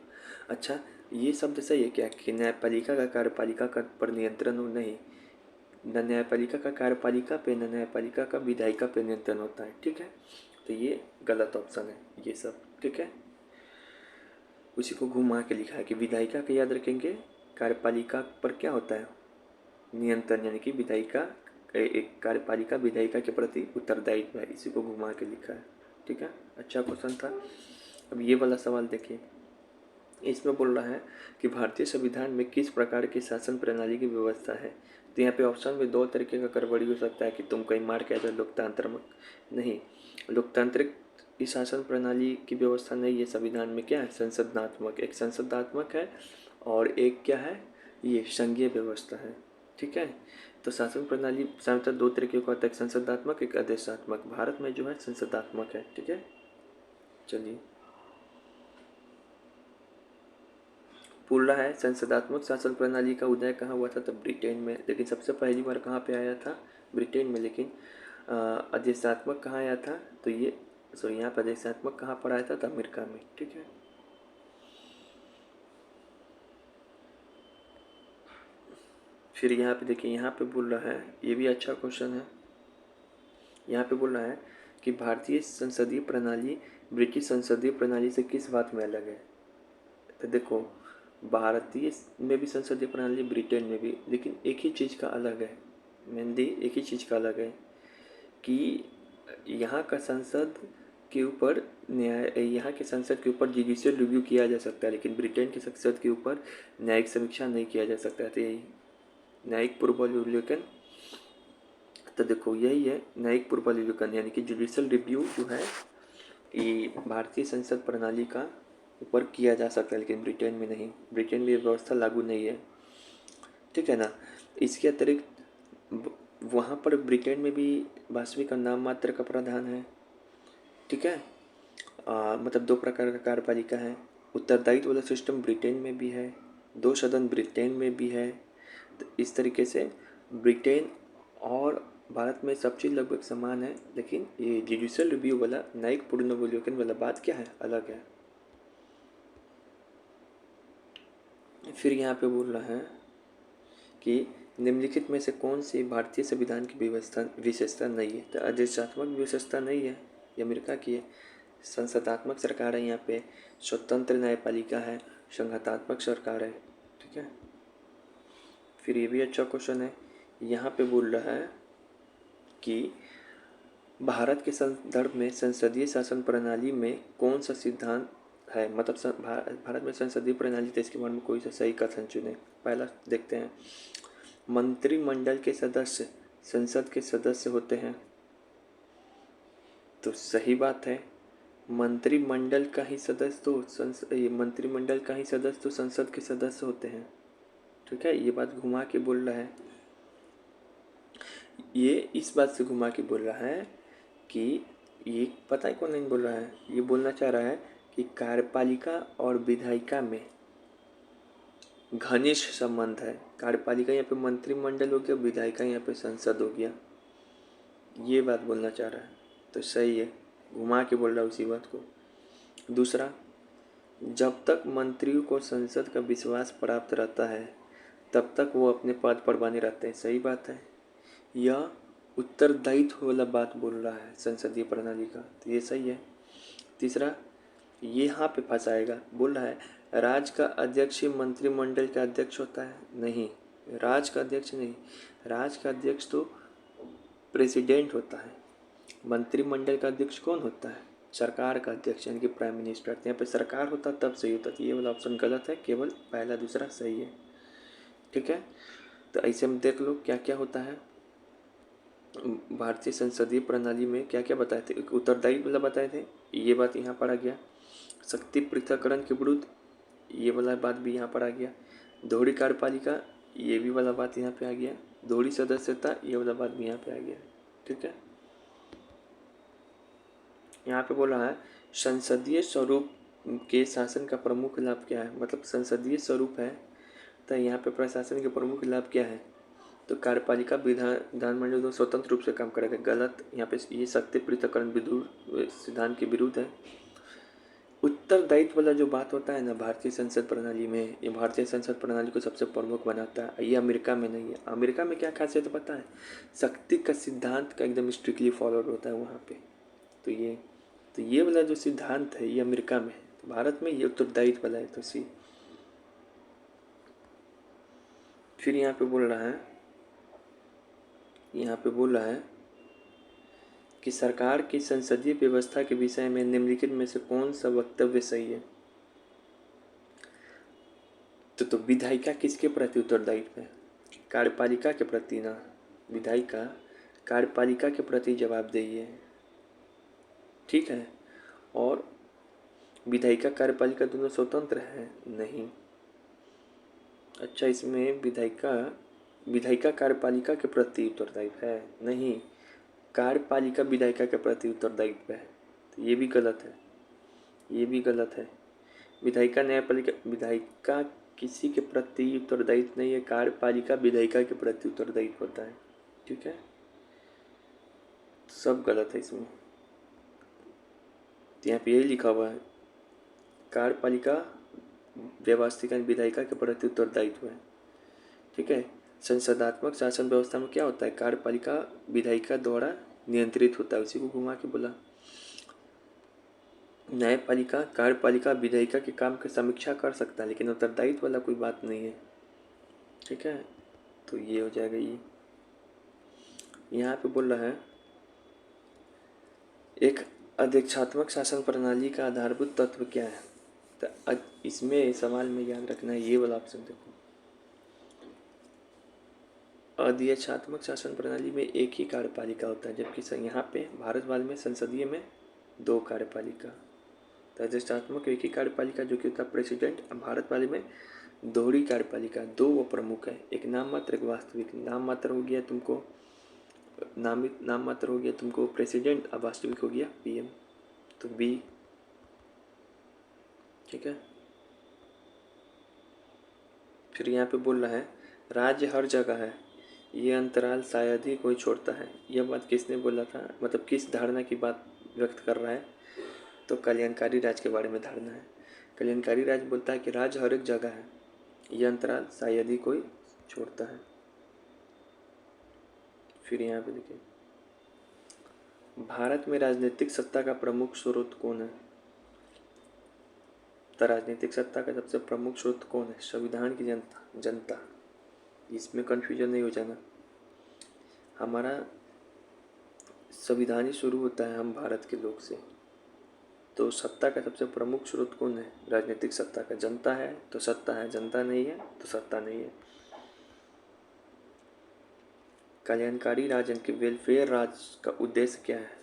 अच्छा, ये शब्द सही है क्या कि न्यायपालिका का कार्यपालिका का पर नियंत्रण हो? नहीं, न न्यायपालिका का कार्यपालिका पे, न न्यायपालिका का विधायिका पे नियंत्रण होता है। ठीक है, तो ये गलत ऑप्शन है ये सब, ठीक है। उसी को घुमा के लिखा है कि विधायिका का याद रखेंगे, कार्यपालिका पर क्या होता है नियंत्रण, यानी कि विधायिका एक कार्यपालिका विधायिका के प्रति उत्तरदायित्व है, इसी को घुमा के लिखा है, ठीक है। अच्छा क्वेश्चन था। अब ये वाला सवाल देखिए, इसमें बोल रहा है कि भारतीय संविधान में किस प्रकार की शासन प्रणाली की व्यवस्था है। तो यहाँ पे ऑप्शन में दो तरीके का गड़बड़ी हो सकता है कि तुम कहीं मार के आ जाओ लोकतंत्र नहीं, लोकतांत्रिक इस शासन प्रणाली की व्यवस्था नहीं है। संविधान में क्या है, संसदनात्मक, एक संसदात्मक है और एक क्या है, ये संघीय व्यवस्था है, ठीक है। तो शासन प्रणाली सामान्यतः दो तरीके का होता है, एक संसदात्मक एक आदेशात्मक। भारत में जो है संसदात्मक है, ठीक है। चलिए, पूछ रहा है संसदात्मक शासन प्रणाली का उदय कहाँ हुआ था, तो ब्रिटेन में। लेकिन सबसे पहली बार कहाँ पे आया था, ब्रिटेन में। लेकिन आदेशात्मक कहाँ आया था, तो ये यहाँ पर आदेशात्मक कहाँ पर आया था, तो अमेरिका में, ठीक है। फिर यहाँ पे देखिए, यहाँ पे बोल रहा है, ये भी अच्छा क्वेश्चन है। यहाँ पे बोल रहा है कि भारतीय संसदीय प्रणाली ब्रिटिश संसदीय प्रणाली से किस बात में अलग है। तो देखो, भारतीय में भी संसदीय प्रणाली, ब्रिटेन में भी, लेकिन एक ही चीज़ का अलग है, मेनली एक ही चीज़ का अलग है कि यहाँ का संसद के ऊपर यहाँ के संसद के ऊपर जुडिशियल रिव्यू किया जा सकता है, लेकिन ब्रिटेन के संसद के ऊपर न्यायिक समीक्षा नहीं किया जा सकता है। तो यही न्यायिक पूर्वावलोकन, तो देखो यही है न्यायिक पूर्वावलोकन, यानी कि जुडिशियल रिव्यू जो है ये भारतीय संसद प्रणाली का ऊपर किया जा सकता है, लेकिन ब्रिटेन में नहीं, ब्रिटेन में ये व्यवस्था लागू नहीं है, ठीक है ना। इसके अतिरिक्त वहाँ पर ब्रिटेन में भी वास्तविक और नाम मात्र का प्रावधान है, ठीक है। मतलब दो प्रकार का कार्यपालिका है। उत्तरदायित्व वाला सिस्टम ब्रिटेन में भी है, दो सदन ब्रिटेन में भी है। तो इस तरीके से ब्रिटेन और भारत में सब चीज़ लगभग समान है, लेकिन ये जुडिशियल रिव्यू वाला न्यायिक पुनर्विलोकन वाला बात क्या है, अलग है। फिर यहाँ पे बोल रहा है कि निम्नलिखित में से कौन सी भारतीय संविधान की विशेषता नहीं है। तो आदेशात्मक विशेषता नहीं है, ये अमेरिका की है। संसदात्मक सरकार है, यहाँ पे स्वतंत्र न्यायपालिका है, संघातात्मक सरकार है, ठीक है। फिर ये भी अच्छा क्वेश्चन है, यहाँ पे बोल रहा है कि भारत के संदर्भ में संसदीय शासन प्रणाली में कौन सा सिद्धांत है, मतलब भारत में संसदीय प्रणाली, तो इसके बारे में कोई सा सही कथन चुने। पहला देखते हैं, मंत्रिमंडल के सदस्य संसद के सदस्य होते हैं। तो सही बात है, मंत्रिमंडल का ही सदस्य तो मंत्रिमंडल का ही सदस्य तो संसद के सदस्य होते हैं, ठीक है। ये बात घुमा के बोल रहा है, ये इस बात से घुमा के बोल रहा है कि ये पता है कौन नहीं बोल रहा है, ये बोलना चाह रहा है कि कार्यपालिका और विधायिका में घनिष्ठ संबंध है। कार्यपालिका यहाँ पे मंत्रिमंडल हो गया, विधायिका यहाँ पे संसद हो गया, ये बात बोलना चाह रहा है। तो सही है, घुमा के बोल रहा है उसी बात को। दूसरा, जब तक मंत्रियों को संसद का विश्वास प्राप्त रहता है तब तक वो अपने पद पर बने रहते हैं, सही बात है। यह उत्तरदायित्व वाला बात बोल रहा है संसदीय प्रणाली का, तो ये सही है। तीसरा, ये यहाँ पे फंसाएगा, बोल रहा है राज्य का अध्यक्ष ही मंत्रिमंडल का अध्यक्ष होता है। नहीं, राज्य का अध्यक्ष नहीं, राज्य का अध्यक्ष तो प्रेसिडेंट होता है। मंत्रिमंडल का अध्यक्ष कौन होता है, सरकार का अध्यक्ष, यानी कि प्राइम मिनिस्टर। यहाँ पे सरकार होता तब सही होता, तो ये वाला ऑप्शन गलत है, केवल पहला दूसरा सही है, ठीक है। तो ऐसे में देख लो क्या क्या होता है भारतीय संसदीय प्रणाली में, क्या क्या बताए थे। उत्तरदायित्व वाला बताए थे, ये बात यहाँ पर आ गया। शक्ति पृथक्करण के विरुद्ध, ये वाला बात भी यहाँ पर आ गया। दोहरी कार्यपालिका, ये भी वाला बात यहाँ पे आ गया। दोहरी सदस्यता, ये वाला बात भी यहाँ पे आ गया, ठीक है। यहाँ पे बोल रहा है संसदीय स्वरूप के शासन का प्रमुख लाभ क्या है, मतलब संसदीय स्वरूप है तो यहाँ पे प्रशासन के प्रमुख लाभ क्या है। तो कार्यपालिका विधानमंडल तो स्वतंत्र रूप से काम करेगा, गलत। यहाँ पे ये शक्ति पृथक्करण सिद्धांत के विरुद्ध है। उत्तरदायित्व वाला जो बात होता है ना भारतीय संसद प्रणाली में, ये भारतीय संसद प्रणाली को सबसे प्रमुख बनाता है। ये अमेरिका में नहीं है। अमेरिका में क्या खासियत है पता है, शक्ति का सिद्धांत का एकदम स्ट्रिक्टली फॉलोड होता है वहाँ पे। तो ये तो ये वाला जो सिद्धांत है ये अमेरिका में है, तो भारत में ये उत्तरदायित्व वाला है। तो सी फिर यहाँ पे बोल रहा है, कि सरकार की संसदीय व्यवस्था के विषय में निम्नलिखित में से कौन सा वक्तव्य सही है। तो विधायिका किसके प्रति उत्तरदायित्व है? कार्यपालिका के प्रति ना, विधायिका कार्यपालिका के प्रति जवाबदेही है, ठीक है। और विधायिका कार्यपालिका दोनों स्वतंत्र है? नहीं। अच्छा, इसमें विधायिका कार्यपालिका के प्रति उत्तरदायित्व है? नहीं, कार्यपालिका विधायिका के प्रति उत्तरदायित्व है। तो ये भी गलत है, विधायिका किसी के प्रति उत्तरदायित्व नहीं है, कार्यपालिका विधायिका के प्रति उत्तरदायित्व होता है, ठीक है। सब गलत है इसमें। तो यहाँ पे यही लिखा हुआ है, कार्यपालिका व्यवस्थिका विधायिका के प्रति उत्तरदायित्व है, ठीक है। संसदात्मक शासन व्यवस्था में क्या होता है? कार्यपालिका विधायिका द्वारा नियंत्रित होता है, उसी को घुमा के बोला। न्यायपालिका कार्यपालिका विधायिका के काम की समीक्षा कर सकता है, लेकिन उत्तरदायित्व वाला कोई बात नहीं है, ठीक है। तो ये हो जाएगा। ये यहाँ पे बोल रहा है, एक अध्यक्षात्मक शासन प्रणाली का आधारभूत तत्व क्या है? तो इसमें सवाल में याद रखना है ये वाला ऑप्शन। देखो, अध्यक्षात्मक शासन प्रणाली में एक ही कार्यपालिका होता है, जबकि यहाँ पे भारत वाले में संसदीय में 2 कार्यपालिका। तो अध्यक्षात्मक एक ही कार्यपालिका जो कि होता है प्रेसिडेंट, और भारत वाले में दोहरी कार्यपालिका, 2 वो प्रमुख है, एक नाम मात्र एक वास्तविक। नाम मात्र हो गया तुमको प्रेसिडेंट, और वास्तविक हो गया पीएम। तो बी, ठीक है। फिर यहाँ पे बोल रहा है, राज्य हर जगह है, ये अंतराल शायद ही कोई छोड़ता है। यह बात किसने बोला था? मतलब किस धारणा की बात व्यक्त कर रहा है? तो कल्याणकारी राज्य के बारे में धारणा है। कल्याणकारी राज्य बोलता है कि राज्य हर एक जगह है, यह अंतराल शायद ही कोई छोड़ता है। फिर यहाँ पे देखिए, भारत में राजनीतिक सत्ता का प्रमुख स्रोत कौन है? तो राजनीतिक सत्ता का सबसे प्रमुख स्रोत कौन है? संविधान की जनता। इसमें कंफ्यूजन नहीं हो जाना। हमारा संविधान ही शुरू होता है हम भारत के लोग से। तो सत्ता का सबसे प्रमुख स्रोत कौन है? राजनीतिक सत्ता का। जनता है तो सत्ता है, जनता नहीं है तो सत्ता नहीं है। कल्याणकारी राज्य के वेलफेयर राज्य का उद्देश्य क्या है?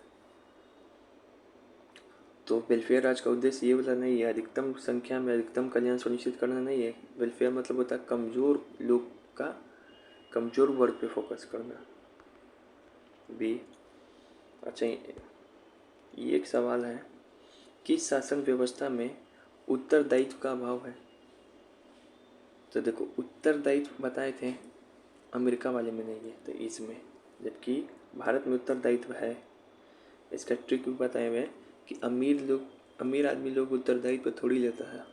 तो वेलफेयर राज्य का उद्देश्य ये वाला नहीं है, अधिकतम संख्या में अधिकतम कल्याण सुनिश्चित करना नहीं है। वेलफेयर मतलब होता है कमज़ोर लोग का, कमज़ोर वर्ग पे फोकस करना। बी। अच्छा, ये एक सवाल है, किस शासन व्यवस्था में उत्तरदायित्व का अभाव है? तो देखो, उत्तरदायित्व बताए थे अमेरिका वाले में नहीं है, तो इसमें, जबकि भारत में उत्तरदायित्व है। इसका ट्रिक भी बताए हुए कि अमीर आदमी लोग उत्तरदायित्व थोड़ी लेता है।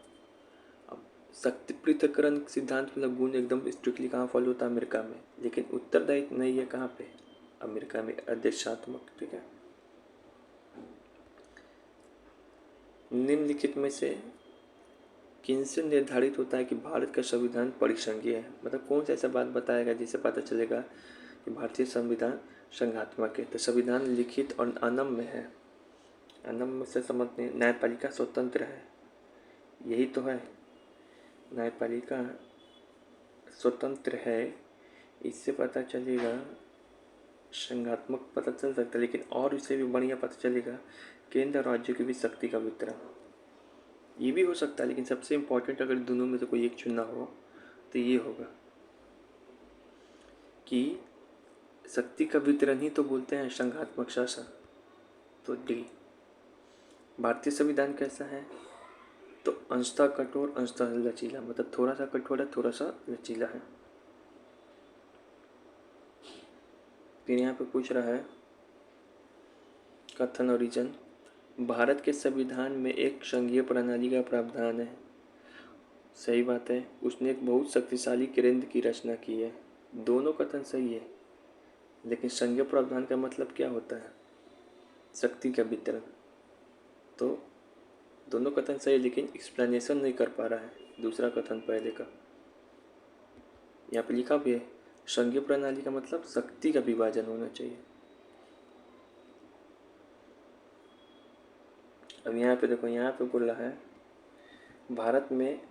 अब शक्ति पृथक्करण सिद्धांत मतलब गुण एकदम स्ट्रिक्टली कहाँ फॉलो होता है? अमेरिका में। लेकिन उत्तरदायित्व नहीं है कहाँ पे? अमेरिका में, अध्यक्षात्मक, ठीक है। निम्नलिखित में से किनसे निर्धारित होता है कि भारत का संविधान परिसंघीय है? मतलब कौन सा ऐसा बात बताएगा जिससे पता चलेगा कि भारतीय संविधान संघात्मक है? तो संविधान लिखित और अनम्य है। अनम्य से समझते हैं न्यायपालिका स्वतंत्र है, यही तो है, न्यायपालिका स्वतंत्र है, इससे पता चलेगा। संघात्मक पता चल सकता है, लेकिन और इससे भी बढ़िया पता चलेगा केंद्र और राज्यों की भी शक्ति का वितरण। ये भी हो सकता है, लेकिन सबसे इम्पोर्टेंट अगर दोनों में से कोई एक चुनना हो तो ये होगा कि शक्ति का वितरण ही तो बोलते हैं संघात्मक शासन। तो डी। भारतीय संविधान कैसा है? तो अंशतः कठोर अंशतः लचीला, मतलब थोड़ा सा कठोर है थोड़ा सा लचीला है। फिर यहाँ पे पूछ रहा है कथन ओरिजिन, भारत के संविधान में एक संघीय प्रणाली का प्रावधान है। सही बात है, उसने एक बहुत शक्तिशाली केंद्र की रचना की है। दोनों कथन सही है, लेकिन संघीय प्रावधान का मतलब क्या होता है? शक्ति का वितरण। तो दोनों कथन सही है, लेकिन एक्सप्लेनेशन नहीं कर पा रहा है दूसरा कथन पहले का। यहाँ पे लिखा भी है संघीय प्रणाली का मतलब शक्ति का विभाजन होना चाहिए। अब यहाँ पे देखो, यहाँ पे बोल रहा है भारत में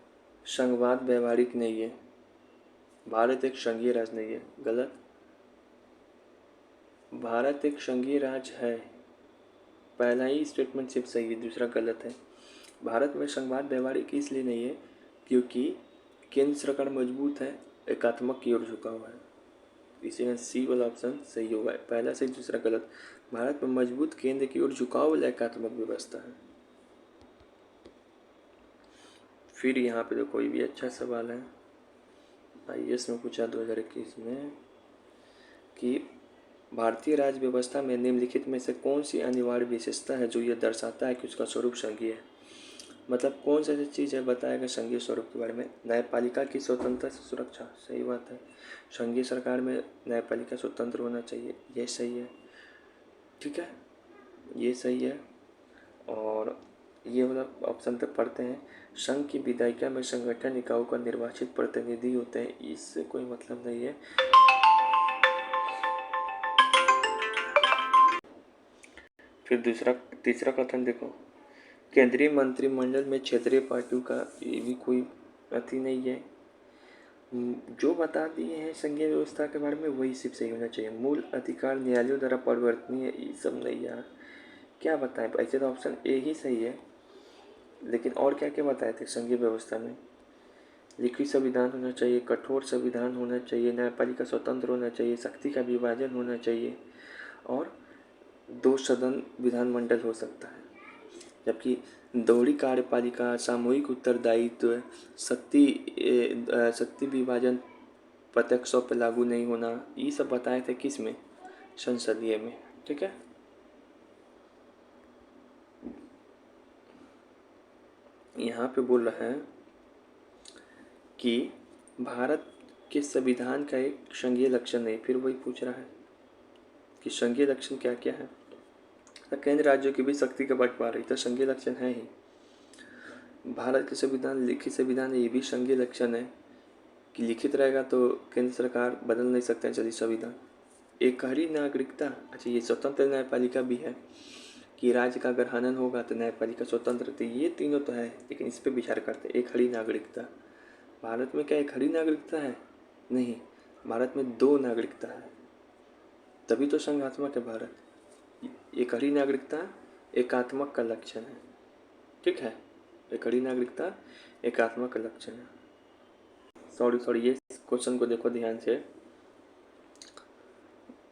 संघवाद व्यवहारिक नहीं है, भारत एक संघीय राज्य नहीं है। गलत। भारत एक संघीय राज्य है, पहला ही स्टेटमेंट सिर्फ सही है, दूसरा गलत है। भारत में संघवाद व्यवहारिक इसलिए नहीं है क्योंकि केंद्र सरकार मजबूत है, एकात्मक की ओर झुका हुआ है। इसीलिए सी वाला ऑप्शन सही होगा, पहला सही दूसरा गलत। भारत में मजबूत केंद्र की ओर झुकाव वाला एकात्मक व्यवस्था है। फिर यहाँ पे देखो, कोई भी अच्छा सवाल है, IAS में पूछा 2021 में कि भारतीय राज्य व्यवस्था में निम्नलिखित में से कौन सी अनिवार्य विशेषता है जो यह दर्शाता है कि उसका स्वरूप संघीय है। मतलब कौन सी ऐसी चीज़ है बताएगा संघीय स्वरूप के बारे में। न्यायपालिका की स्वतंत्रता से सुरक्षा, सही बात है। संघीय सरकार में न्यायपालिका स्वतंत्र होना चाहिए, ये सही है। ठीक है, ये सही है। और ये वाला ऑप्शन तक पढ़ते हैं, संघ की विधायिका में संगठन इकाइयों का निर्वाचित प्रतिनिधि होते हैं, इससे कोई मतलब नहीं है। फिर तीसरा कथन देखो, केंद्रीय मंत्रिमंडल में क्षेत्रीय पार्टियों का ये भी कोई अति नहीं है। जो बता दिए हैं संघीय व्यवस्था के बारे में वही सिर्फ सही होना चाहिए। मूल अधिकार न्यायालयों द्वारा परिवर्तनीय, ये सब नहीं यार, क्या बताएं। ऐसे तो ऑप्शन ए ही सही है, लेकिन और क्या क्या बताए थे संघीय व्यवस्था में। लिखित संविधान होना चाहिए, कठोर संविधान होना चाहिए, न्यायपालिका स्वतंत्र होना चाहिए, शक्ति का विभाजन होना चाहिए, और 2 सदन विधानमंडल हो सकता है। जबकि दोहरी कार्यपालिका, सामूहिक उत्तरदायित्व, शक्ति विभाजन प्रत्यक्षों पर लागू नहीं होना, ये सब बताए थे किस में, संसदीय में। ठीक है, यहाँ पे बोल रहा है कि भारत के संविधान का एक संघीय लक्षण नहीं। फिर वही पूछ रहा है कि संघीय लक्षण क्या क्या है। तो केंद्र राज्यों की भी शक्ति का बंटवारा, ये तो संघीय लक्षण है ही। भारत के संविधान लिखित संविधान है, ये भी संघीय लक्षण है कि लिखित रहेगा तो केंद्र सरकार बदल नहीं सकते हैं चलिए संविधान। एक हरी नागरिकता, अच्छा ये स्वतंत्र न्यायपालिका भी है कि राज्य का अगर हनन होगा तो न्यायपालिका स्वतंत्र, तो ये तीनों तो है, लेकिन इस पर विचार करते हैं। एक हरी नागरिकता, भारत में क्या एक हरी नागरिकता है? नहीं, भारत में 2 नागरिकता है, तभी तो संघात्मक है भारत। एक हरी नागरिकता एकात्मक का लक्षण है। ठीक है, एक हरी नागरिकता एकात्मक का लक्षण है। सॉरी, ये क्वेश्चन को देखो ध्यान से।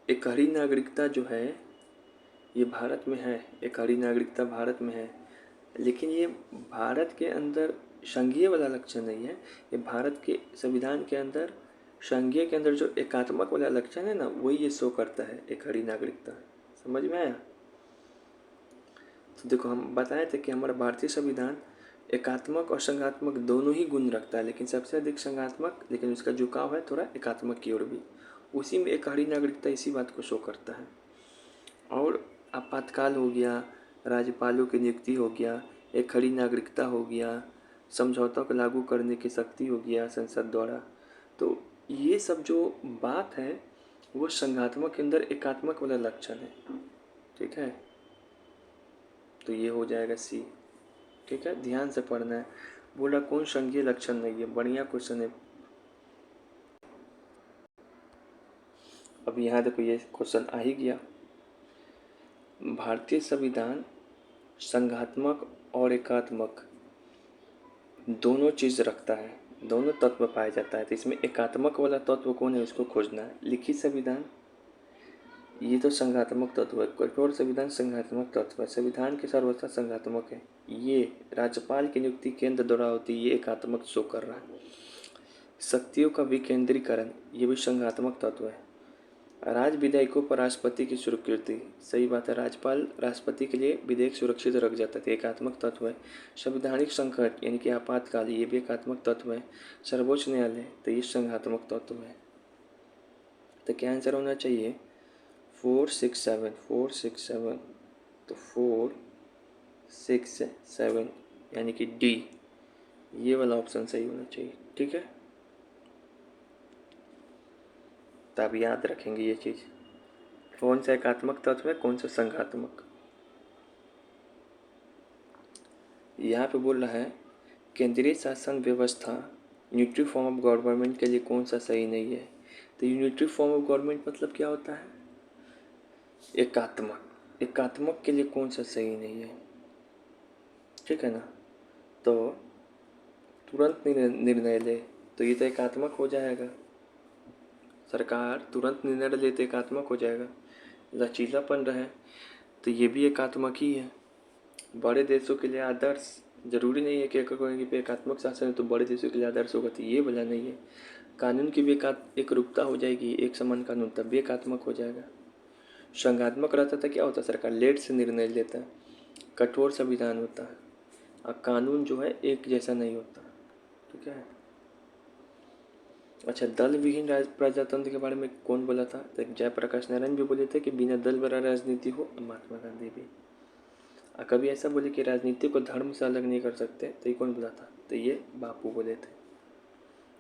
एक हरी नागरिकता जो है ये भारत में है, एक हरी नागरिकता भारत में है, लेकिन ये भारत के अंदर संघीय वाला लक्षण नहीं है। ये भारत के संविधान के अंदर संघीय के अंदर जो एकात्मक वाला लक्षण है ना, वही ये शो करता है, एक हरी नागरिकता। समझ में आया? तो देखो, हम बताए थे कि हमारा भारतीय संविधान एकात्मक और संघात्मक दोनों ही गुण रखता है, लेकिन सबसे अधिक संघात्मक, लेकिन उसका झुकाव है थोड़ा एकात्मक की ओर भी। उसी में एक हरी नागरिकता इसी बात को शो करता है। और आपातकाल हो गया, राज्यपालों की नियुक्ति हो गया, एक हरी नागरिकता हो गया, समझौतों को लागू करने की शक्ति हो गया संसद द्वारा। तो ये सब जो बात है वो संघात्मक के अंदर एकात्मक वाला लक्षण है। ठीक है, तो ये हो जाएगा सी। ठीक है, ध्यान से पढ़ना है। बोला कौन संघीय लक्षण नहीं है, बढ़िया क्वेश्चन है। अब यहाँ देखो, ये क्वेश्चन आ ही गया। भारतीय संविधान संघात्मक और एकात्मक दोनों चीज़ रखता है, दोनों तत्व पाया जाता है। तो इसमें एकात्मक वाला तत्व कौन है उसको खोजना है। लिखित संविधान ये तो संघात्मक तत्व है, कठोर संविधान संघात्मक तत्व है, संविधान की सर्वोच्चता संघात्मक है, ये राज्यपाल की नियुक्ति केंद्र द्वारा होती है, ये एकात्मक शो कर रहा है। शक्तियों का विकेंद्रीकरण ये भी संघात्मक तत्व है। राज्य विधेयकों पर राष्ट्रपति की स्वीकृति, सही बात है, राज्यपाल राष्ट्रपति के लिए विधेयक सुरक्षित रख जाता है, एकात्मक तत्व है। संवैधानिक संकट यानी कि आपातकाल ये भी एकात्मक तत्व है। सर्वोच्च न्यायालय तो ये संघात्मक तत्व है। तो क्या आंसर होना चाहिए? 4, 6, 7, 4, 6, 7। तो 4, 6 7, यानी कि डी, ये वाला ऑप्शन सही होना चाहिए। ठीक है, तब याद रखेंगे ये चीज़, कौन सा एकात्मक तत्व है, कौन सा संघात्मक। यहाँ पे बोल रहा है केंद्रीय शासन व्यवस्था यूनिटरी फॉर्म ऑफ गवर्नमेंट के लिए कौन सा सही नहीं है। तो यूनिटरी फॉर्म ऑफ गवर्नमेंट मतलब क्या होता है, एकात्मक। एकात्मक के लिए कौन सा सही नहीं है, ठीक है ना। तो तुरंत निर्णय ले, तो ये तो एकात्मक हो जाएगा। सरकार तुरंत निर्णय ले तो एकात्मक हो जाएगा। लचीलापन रहे तो ये भी एकात्मक ही है। बड़े देशों के लिए आदर्श, जरूरी नहीं है कि अगर कोई पे एकात्मक शासन है तो बड़े देशों के लिए आदर्श होगा, तो ये बोला नहीं है। कानून की भी एक रूपता हो जाएगी, एक समान कानून, तब भी एकात्मक हो जाएगा। संघात्मक रहता था, क्या होता है, सरकार लेट से निर्णय लेता है, कठोर संविधान होता है, और कानून जो है एक जैसा नहीं होता। तो क्या है, अच्छा, दल विहीन प्रजातंत्र के बारे में कौन बोला था, तो जयप्रकाश नारायण भी बोले थे कि बिना दल बड़ा राजनीति हो, महात्मा गांधी भी। कभी ऐसा बोले कि राजनीति को धर्म से अलग नहीं कर सकते, तो ये कौन बोला था, तो ये बापू बोले थे।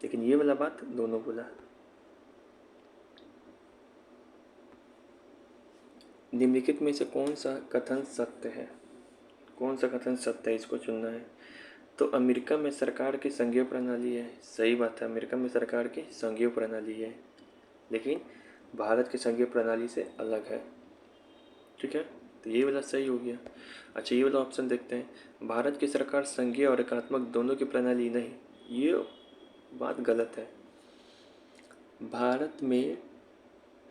लेकिन ये वाला बात दोनों बोला। निम्नलिखित में से कौन सा कथन सत्य है, कौन सा कथन सत्य है, इसको चुनना है। तो अमेरिका में सरकार की संघीय प्रणाली है, सही बात है, अमेरिका में सरकार की संघीय प्रणाली है, लेकिन भारत की संघीय प्रणाली से अलग है। ठीक है, तो ये वाला सही हो गया। अच्छा, ये वाला ऑप्शन देखते हैं, भारत की सरकार संघीय और एकात्मक दोनों की प्रणाली नहीं, ये बात गलत है। भारत में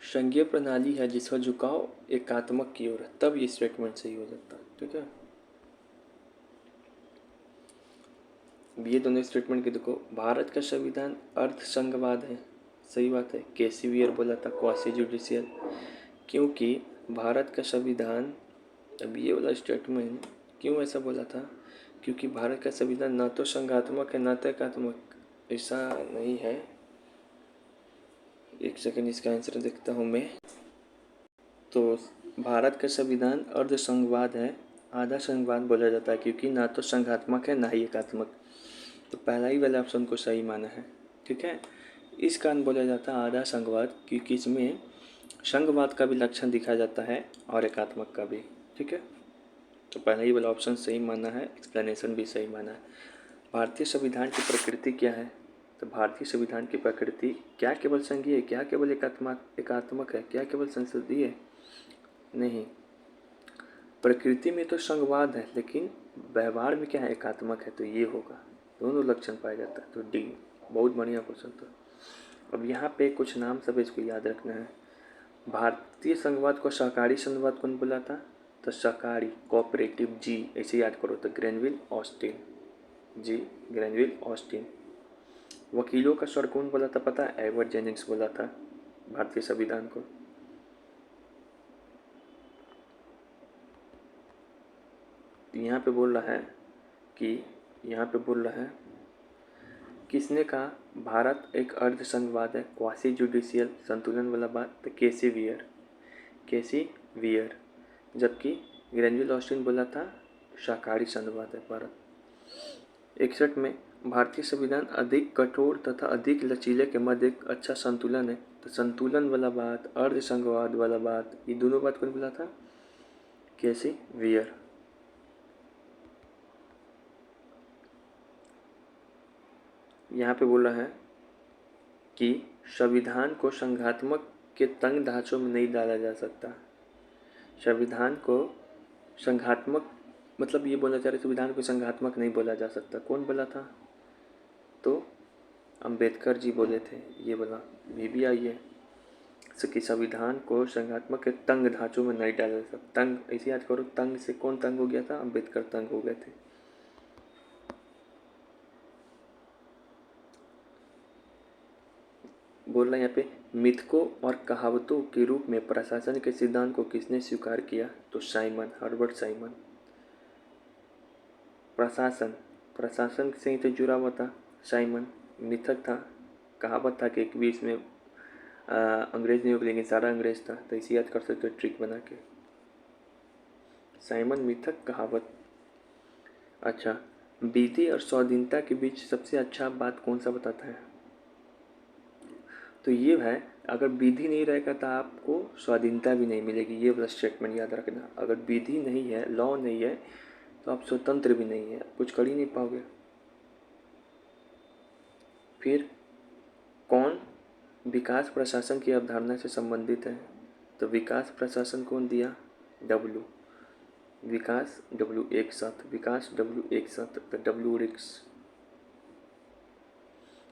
संघीय प्रणाली है जिसका झुकाव एकात्मक की ओर है, तब ये स्टेटमेंट सही हो जाता है। ठीक है, ये दोनों स्टेटमेंट के देखो, भारत का संविधान अर्ध संघवाद है, सही बात है, केसीवियर बोला था, क्वासी जुडिशियल, क्योंकि भारत का संविधान, अब ये वाला स्टेटमेंट क्यों ऐसा बोला था, क्योंकि भारत का संविधान ना तो संघात्मक है ना तो एकात्मक, ऐसा नहीं है। एक सेकंड, इसका आंसर देखता हूँ मैं। तो भारत का संविधान अर्ध संघवाद है, आधा संघवाद बोला जाता है, क्योंकि ना तो संघात्मक है ना ही एकात्मक, तो पहला ही वाला ऑप्शन को सही माना है। ठीक है, इस कारण बोला जाता है आधा संघवाद, क्योंकि इसमें संघवाद का भी लक्षण दिखाया जाता है और एकात्मक का भी। ठीक है, तो पहला ही वाला ऑप्शन सही माना है, एक्सप्लेनेशन भी सही माना है। भारतीय संविधान की प्रकृति क्या है, तो भारतीय संविधान की प्रकृति क्या केवल संघीय है, क्या केवल एकात्मक है, क्या केवल संसदीय है, नहीं, प्रकृति में तो संघवाद है लेकिन व्यवहार में क्या है, एकात्मक है, तो ये होगा, दोनों लक्षण पाया जाता है, तो डी। बहुत बढ़िया क्वेश्चन था। अब यहाँ पे कुछ नाम सब इसको याद रखना है। भारतीय संघवाद को सहकारी संघवाद कौन बोला था, तो सहकारी, कोऑपरेटिव, जी ऐसे याद करो, तो ग्रेनविल ऑस्टिन, जी ग्रेनविल ऑस्टिन। वकीलों का स्वर कौन बोला था, पता है, एडवर्ड जेनिंग्स बोला था भारतीय संविधान को। यहाँ पे बोल रहा है कि यहाँ पे बोल रहा है किसने कहा भारत एक अर्ध संघवाद है, क्वासी जुडिशियल संतुलन वाला बात, तो केसी वियर, केसी वियर। जबकि ग्रेनविल ऑस्टिन बोला था शाकाहारी संघवाद है भारत। 61 में भारतीय संविधान अधिक कठोर तथा अधिक लचीले के मध्य एक अच्छा संतुलन है, तो संतुलन वाला बात, अर्ध संघवाद वाला बात, ये दोनों बात कौन बोला था, केसी वियर। यहाँ पे बोल रहा है कि संविधान को संघात्मक के तंग ढांचों में नहीं डाला जा सकता। संविधान को संघात्मक मतलब ये बोला जा रहा है, संविधान को संघात्मक नहीं बोला जा सकता, कौन बोला था, तो अंबेडकर जी बोले थे, ये बोला, ये भी आई है कि संविधान को संघात्मक के तंग ढांचों में नहीं डाला जा सकता। तंग ऐसे याद करो, तंग से कौन तंग हो गया था, अंबेडकर तंग हो गए थे। बोल रहे हैं यहाँ पे, मिथकों और कहावतों के रूप में प्रशासन के सिद्धांत को किसने स्वीकार किया, तो साइमन, हर्बर्ट साइमन। प्रशासन, प्रशासन से ही तो जुड़ा हुआ था साइमन। मिथक था, कहावत था कि एक भी इसमें अंग्रेज नहीं होगा, लेकिन सारा अंग्रेज था, तो इसे याद कर सकते हो ट्रिक बना के। साइमन, मिथक, कहावत, अच्छा, विधि और स्वाधीनता के बीच सबसे अच्छा बात कौन सा बताता है? तो ये है, अगर विधि नहीं रहेगा तो आपको स्वाधीनता भी नहीं मिलेगी। ये वाला स्टेटमेंट याद रखना। अगर विधि नहीं है, लॉ नहीं है, तो आप स्वतंत्र भी नहीं है, कुछ कर ही नहीं पाओगे। फिर कौन विकास प्रशासन की अवधारणा से संबंधित है? तो विकास प्रशासन कौन दिया? डब्ल्यू। विकास डब्ल्यू एक साथ, विकास डब्ल्यू एक साथ, तो डब्ल्यू रिक्स।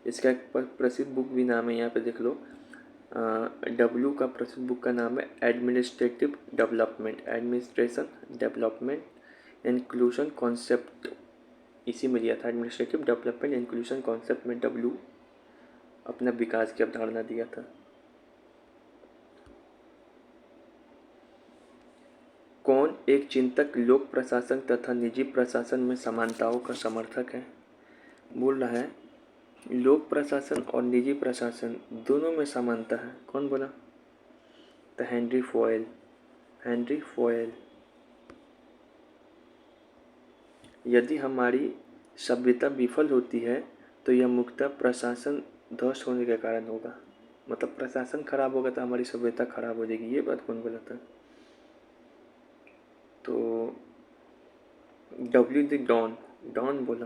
इसका एक प्रसिद्ध बुक भी नाम है, यहाँ पे देख लो। डब्ल्यू का प्रसिद्ध बुक का नाम है administrative development, administration development inclusion concept. इसी में दिया था, एडमिनिस्ट्रेटिव डेवलपमेंट इंक्लूजन कॉन्सेप्ट में डब्ल्यू अपना विकास की अवधारणा दिया था। कौन एक चिंतक लोक प्रशासन तथा निजी प्रशासन में समानताओं का समर्थक है? बोल रहा है लोक प्रशासन और निजी प्रशासन दोनों में समानता है। कौन बोला? तो हेनरी फोयल। Henry Foyle. यदि हमारी सभ्यता विफल होती है तो यह मुख्यतः प्रशासन ध्वस्त होने के कारण होगा। मतलब प्रशासन खराब होगा तो हमारी सभ्यता खराब हो जाएगी। ये बात कौन बोला था? तो डब्ल्यू द डॉन। डॉन बोला।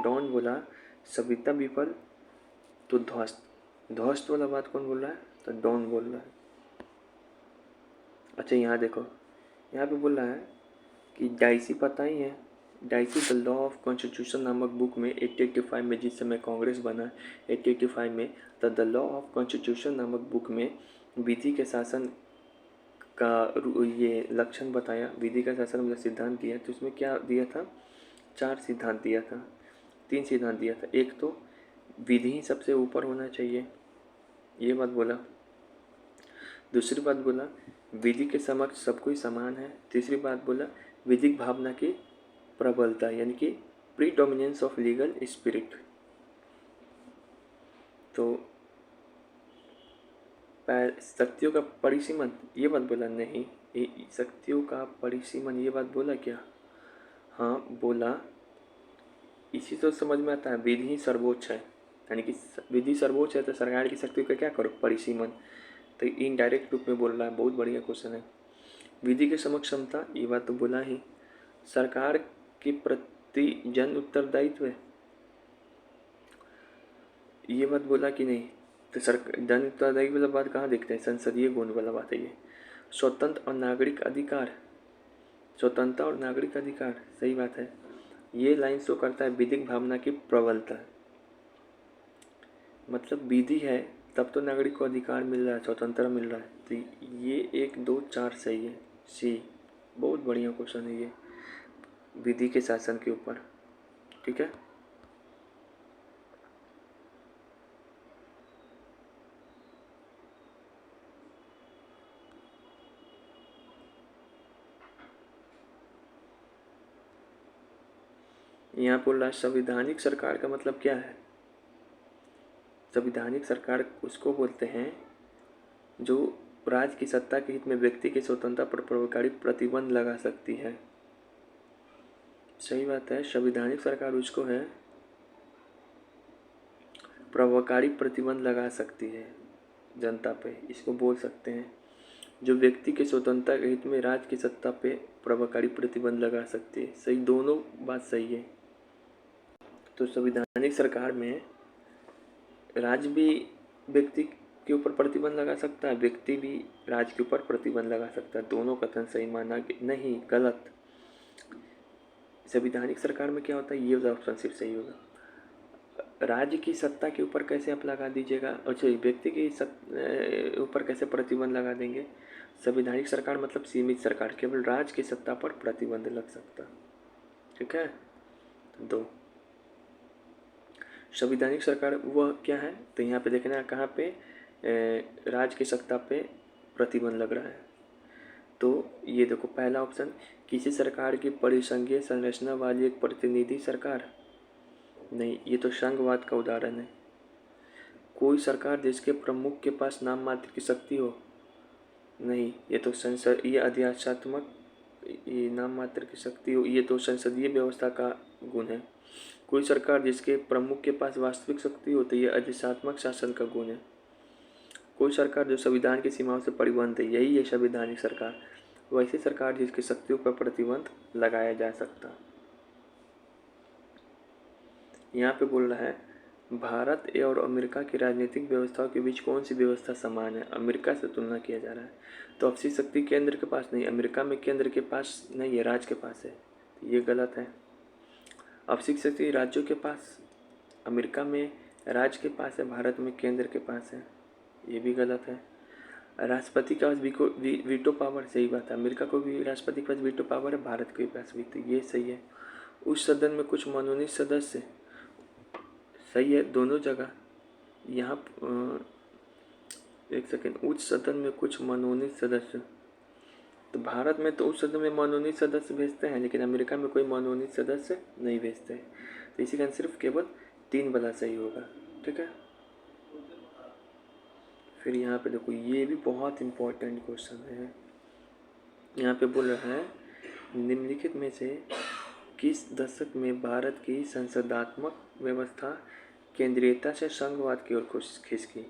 डॉन बोला सभ्यता विफल तो ध्वस्त। ध्वस्त वाला बात कौन बोल रहा है? तो डॉन बोल रहा है। अच्छा, यहाँ देखो, यहाँ पे बोल रहा है कि डाइसी पता ही है, dicey the law of constitution नामक बुक में 1885 में, जिस समय कांग्रेस बना 1885 में, तो द लॉ ऑफ कॉन्स्टिट्यूशन नामक बुक में विधि के शासन का ये लक्षण बताया। विधि का शासन मतलब सिद्धांत दिया, तो उसमें क्या दिया था? 4 सिद्धांत दिया था, 3 सिद्धांत दिया था। एक तो विधि ही सबसे ऊपर होना चाहिए, ये बात बोला। दूसरी बात बोला विधि के समक्ष सब कोई समान है। तीसरी बात बोला विधिक भावना की प्रबलता, यानी कि प्रीडोमिनेंस ऑफ लीगल स्पिरिट। तो शक्तियों का परिसीमन, ये बात बोला नहीं। शक्तियों का परिसीमन, ये बात बोला क्या? हाँ बोला। इसी तो समझ में आता है, विधि ही सर्वोच्च है, यानी कि विधि सर्वोच्च है तो सरकार की शक्ति का क्या करो? परिसीमन। तो इनडायरेक्ट रूप में बोल रहा है। बहुत बढ़िया क्वेश्चन है। विधि के समक्ष क्षमता, ये बात तो बोला ही। सरकार के प्रति जन उत्तरदायित्व है, ये बात बोला कि नहीं? तो जन उत्तरदायित्व वाला बात कहाँ देखते हैं? संसदीय गुण वाला बात है ये। स्वतंत्र और नागरिक अधिकार, स्वतंत्रता और नागरिक अधिकार, सही बात है। ये लाइन शो करता है विधिक भावना की प्रबलता। मतलब विधि है तब तो नागरिक को अधिकार मिल रहा है, स्वतंत्रता मिल रहा है। तो ये 1 2 4 सही है, सी। बहुत बढ़िया क्वेश्चन है ये, विधि के शासन के ऊपर। ठीक है। यहाँ बोल रहा है संवैधानिक सरकार का मतलब क्या है? संवैधानिक सरकार उसको बोलते हैं जो राज्य की सत्ता के हित में व्यक्ति की स्वतंत्रता पर प्रभावकारी प्रतिबंध लगा सकती है। सही बात है, संवैधानिक सरकार उसको है प्रभावकारी प्रतिबंध लगा सकती है जनता पे, इसको बोल सकते हैं जो व्यक्ति के स्वतंत्रता के हित में राज्य की सत्ता पे प्रभावकारी प्रतिबंध लगा सकती है। सही, दोनों बात सही है। तो संवैधानिक सरकार में राज्य भी व्यक्ति के ऊपर प्रतिबंध लगा सकता है, व्यक्ति भी राज्य के ऊपर प्रतिबंध लगा सकता है। दोनों कथन सही माना कि नहीं? गलत। संवैधानिक सरकार में क्या होता है? ये ऑप्शन सिर्फ सही होगा। राज्य की सत्ता के ऊपर कैसे आप लगा दीजिएगा? अच्छा, व्यक्ति की ऊपर कैसे प्रतिबंध लगा देंगे? संवैधानिक सरकार मतलब सीमित सरकार, केवल राज्य की सत्ता पर प्रतिबंध लग सकता। ठीक है। 2 संवैधानिक सरकार वह क्या है? तो यहाँ पे देखना है कहाँ पे राज्य की सत्ता पे प्रतिबंध लग रहा है। तो ये देखो पहला ऑप्शन, किसी सरकार की परिसंघीय संरचना वाली एक प्रतिनिधि सरकार। नहीं, ये तो संघवाद का उदाहरण है। कोई सरकार जिसके प्रमुख के पास नाम मात्र की शक्ति हो। नहीं, ये तो संसद, ये अध्यात्मक ये नाम मात्र की शक्ति हो, ये तो संसदीय व्यवस्था का गुण है। कोई सरकार जिसके प्रमुख के पास वास्तविक शक्ति हो तो ये अधिशात्मक शासन का गुण है। कोई सरकार जो संविधान की सीमाओं से परिबद्ध है, यही है संवैधानिक सरकार। वैसी सरकार जिसकी शक्तियों पर प्रतिबंध लगाया जा सकता। यहाँ पे बोल रहा है भारत और अमेरिका की राजनीतिक व्यवस्थाओं के बीच कौन सी व्यवस्था समान है। अमेरिका से तुलना किया जा रहा है, तो अपनी शक्ति केंद्र के पास नहीं, अमेरिका में केंद्र के पास नहीं है, राज्य के पास है, तो ये गलत है। अपनी शक्ति राज्यों के पास, अमेरिका में राज्य के पास है, भारत में केंद्र के पास है, ये भी गलत है। राष्ट्रपति के पास वीटो पावर, सही बात है, अमेरिका को भी राष्ट्रपति के पास वीटो पावर है, भारत के पास भी, तो ये सही है। उस सदन में कुछ मनोनीत सदस्य, सही है दोनों जगह। यहाँ एक सेकेंड, उच्च सदन में कुछ मनोनीत सदस्य, तो भारत में तो उच्च सदन में मनोनीत सदस्य भेजते हैं, लेकिन अमेरिका में कोई मनोनीत सदस्य नहीं भेजते हैं, तो इसी कारण सिर्फ केवल 3 वाला सही होगा। ठीक है, फिर यहाँ पे देखो, ये भी बहुत इम्पोर्टेंट क्वेश्चन है। यहाँ पे बोल रहा है निम्नलिखित में से किस दशक में भारत की संसदात्मक व्यवस्था केंद्रीयता से संघवाद की ओर खिसकी।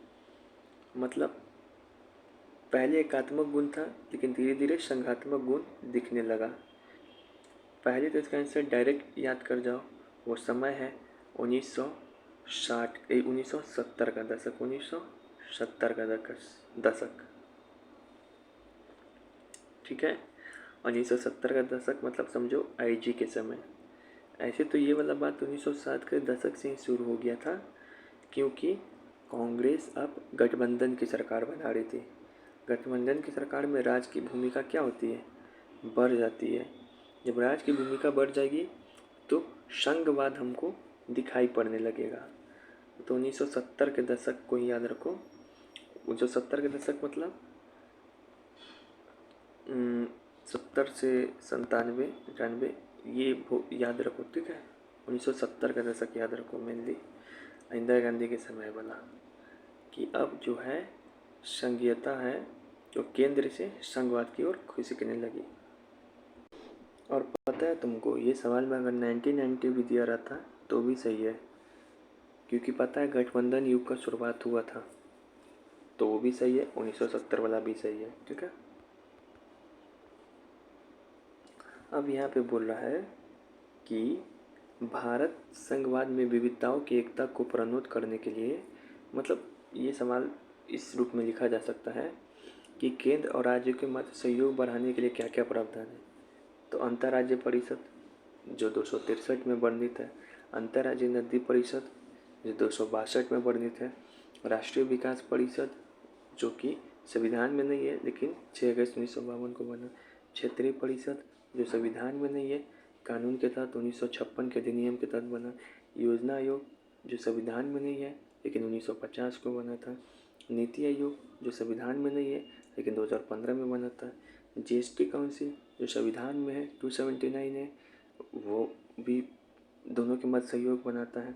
मतलब पहले एकात्मक गुण था, लेकिन धीरे धीरे संघात्मक गुण दिखने लगा। पहले तो इसका आंसर डायरेक्ट याद कर जाओ, वो समय है 1970 का दशक, 1970 का दशक। ठीक है, 1970 का दशक मतलब समझो आईजी के समय। ऐसे तो ये वाला बात 1960 के दशक से ही शुरू हो गया था, क्योंकि कांग्रेस अब गठबंधन की सरकार बना रही थी। गठबंधन की सरकार में राज्य की भूमिका क्या होती है, बढ़ जाती है। जब राज्य की भूमिका बढ़ जाएगी तो संघवाद हमको दिखाई पड़ने लगेगा। तो 1970 के दशक को ही याद रखो। 1970 के दशक मतलब 70 से 97, 98, ये याद रखो। ठीक है, 1970 का दशक याद रखो मेनली, इंदिरा गांधी के समय वाला, कि अब जो है संघीयता है जो केंद्र से संघवाद की ओर खिसकने लगी। और पता है तुमको, ये सवाल में अगर 1990 भी दिया रहता तो भी सही है, क्योंकि पता है गठबंधन युग का शुरुआत हुआ था, तो वो भी सही है, 1970 वाला भी सही है। ठीक है, अब यहाँ पे बोल रहा है कि भारत संघवाद में विविधताओं की एकता को प्रणोदित करने के लिए, मतलब ये सवाल इस रूप में लिखा जा सकता है कि केंद्र और राज्यों के मध्य सहयोग बढ़ाने के लिए क्या क्या प्रावधान है। तो अंतर्राज्य परिषद जो 263 में वर्णित है, अंतर्राज्यीय नदी परिषद जो 262 में वर्णित है, राष्ट्रीय विकास परिषद जो कि संविधान में नहीं है लेकिन 6 अगस्त 1952 को बना, क्षेत्रीय परिषद जो संविधान में नहीं है, कानून के तहत 1956 के अधिनियम के तहत बना, योजना आयोग जो संविधान में नहीं है लेकिन 1950 को बना था, नीति आयोग जो संविधान में नहीं है लेकिन 2015 में बना था, जीएसटी काउंसिल जो संविधान में है 279 है, वो भी दोनों के मध्य सहयोग बनाता है,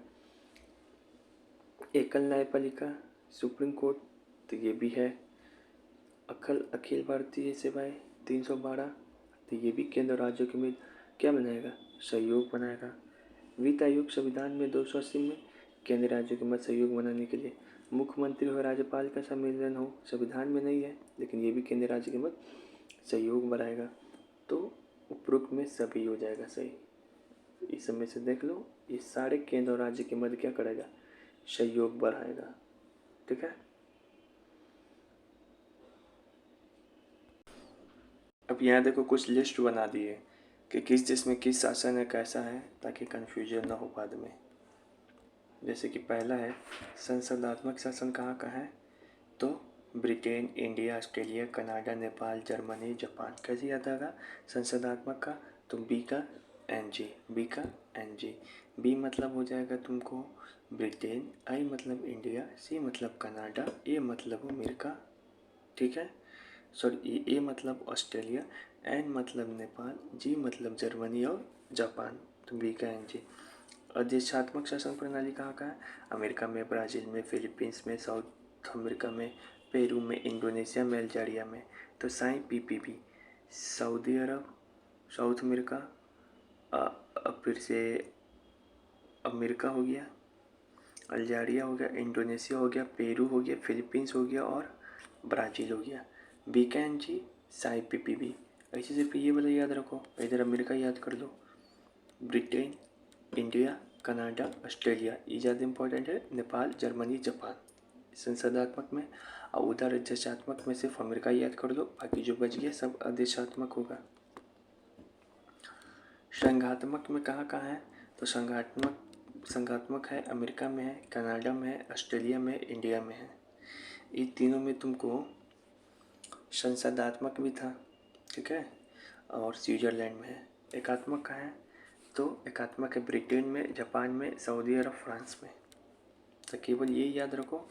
एकल न्यायपालिका सुप्रीम कोर्ट, तो ये भी है, अखिल भारतीय सेवाएं 312, तो ये भी केंद्र राज्यों के में क्या बनाएगा, सहयोग बनाएगा। वित्त आयोग संविधान में 280 में, केंद्र राज्यों के मध्य सहयोग बनाने के लिए, मुख्यमंत्री और राज्यपाल का सम्मेलन हो, संविधान में नहीं है लेकिन ये भी केंद्र राज्य के मध्य सहयोग बढ़ाएगा। तो उपरोक्त में सभी हो जाएगा सही। इस समय से देख लो, ये सारे केंद्र और राज्य के मध्य क्या करेगा, सहयोग बढ़ाएगा। ठीक है, अब यहाँ देखो कुछ लिस्ट बना दी है कि किस देश में किस शासन है, कैसा है, ताकि कन्फ्यूजन ना हो बाद में। जैसे कि पहला है संसदात्मक शासन कहाँ का है, तो Britain, India, Australia, Canada, Nepal, Germany, Japan. कैसे याद आएगा संसदात्मक का, तो बी का एन जी। बी मतलब हो जाएगा तुमको ब्रिटेन, आई मतलब इंडिया, सी मतलब कनाडा, ए मतलब अमेरिका। ठीक है, सॉरी ए मतलब ऑस्ट्रेलिया, एन मतलब नेपाल, जी मतलब जर्मनी और जापान, तो बी का एन जी। अधिष्ठात्मक शासन प्रणाली कहाँ का है, अमेरिका में, ब्राज़ील में, फिलीपींस में, साउथ अमेरिका में, पेरू में, इंडोनेशिया में, अल्जीरिया में। तो साई पी पी बी, सऊदी अरब, साउथ अमेरिका, फिर से अमेरिका हो गया, अल्जीरिया हो गया, इंडोनेशिया हो गया, पेरू हो गया, फिलीपींस हो गया और ब्राज़ील हो गया। बी का एन जी साइपीपीबी। ऐसे सिर्फ ये वाला याद रखो, इधर अमेरिका याद कर लो, ब्रिटेन, इंडिया, कनाडा, ऑस्ट्रेलिया। ये ज़्यादा इंपॉर्टेंट है, नेपाल, जर्मनी, जापान संसदात्मक में। और उधर देशात्मक में सिर्फ अमेरिका याद कर लो, बाकी जो बच गया सब अदेशात्मक होगा। संघात्मक में कहाँ कहाँ है, तो संघात्मक है, अमेरिका में है, कनाडा में है, ऑस्ट्रेलिया में, इंडिया में है। ये तीनों में तुमको संसदात्मक भी था, ठीक है, और स्विट्ज़रलैंड में है। एकात्मक कहाँ है, तो एकात्मक है ब्रिटेन में, जापान में, सऊदी अरब, फ्रांस में। तो केवल ये याद रखो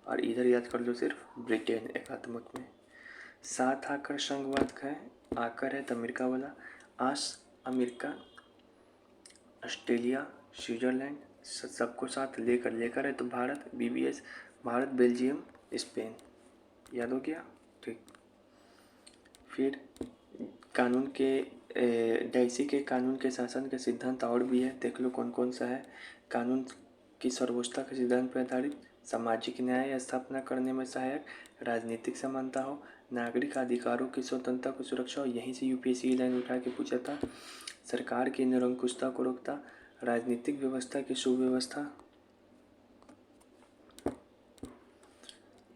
और इधर याद कर लो सिर्फ ब्रिटेन एकात्मक में। साथ आकर संघवाद का है, आकर है तो अमेरिका वाला, आस अमेरिका, ऑस्ट्रेलिया, स्विट्ज़रलैंड, सबको साथ लेकर लेकर है तो Bharat, BBS, Bharat, Belgium, Spain. याद हो गया, ठीक। फिर कानून के डाइसी के कानून के शासन के सिद्धांत और भी है, देख लो कौन कौन सा है। कानून की सर्वोच्चता के सिद्धांत पर आधारित, सामाजिक न्याय स्थापना करने में सहायक, राजनीतिक समानता हो, नागरिक अधिकारों की स्वतंत्रता को सुरक्षा हो। यहीं से यूपीएससी लाइन उठा के पूछा था। सरकार की निरंकुशता को रोकता, राजनीतिक व्यवस्था की सुव्यवस्था,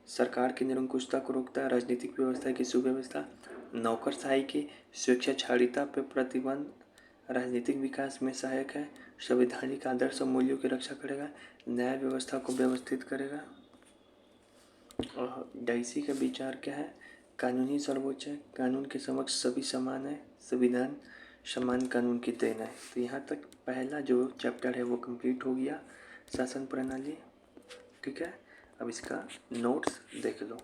सरकार की निरंकुशता को रोकता है, राजनीतिक व्यवस्था की सुव्यवस्था, नौकरशाही की स्वेच्छाचारिता पर प्रतिबंध, राजनीतिक विकास में सहायक है, संवैधानिक आदर्श और मूल्यों की रक्षा करेगा, न्याय व्यवस्था को व्यवस्थित करेगा। और डाइसी का विचार क्या है, कानूनी सर्वोच्च है, कानून के समक्ष सभी समान है, संविधान समान कानून की देन है। तो यहाँ तक पहला जो चैप्टर है वो कंप्लीट हो गया, शासन प्रणाली, ठीक है। अब इसका नोट्स देख लो।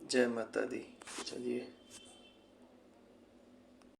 जय माता दी। चलिए।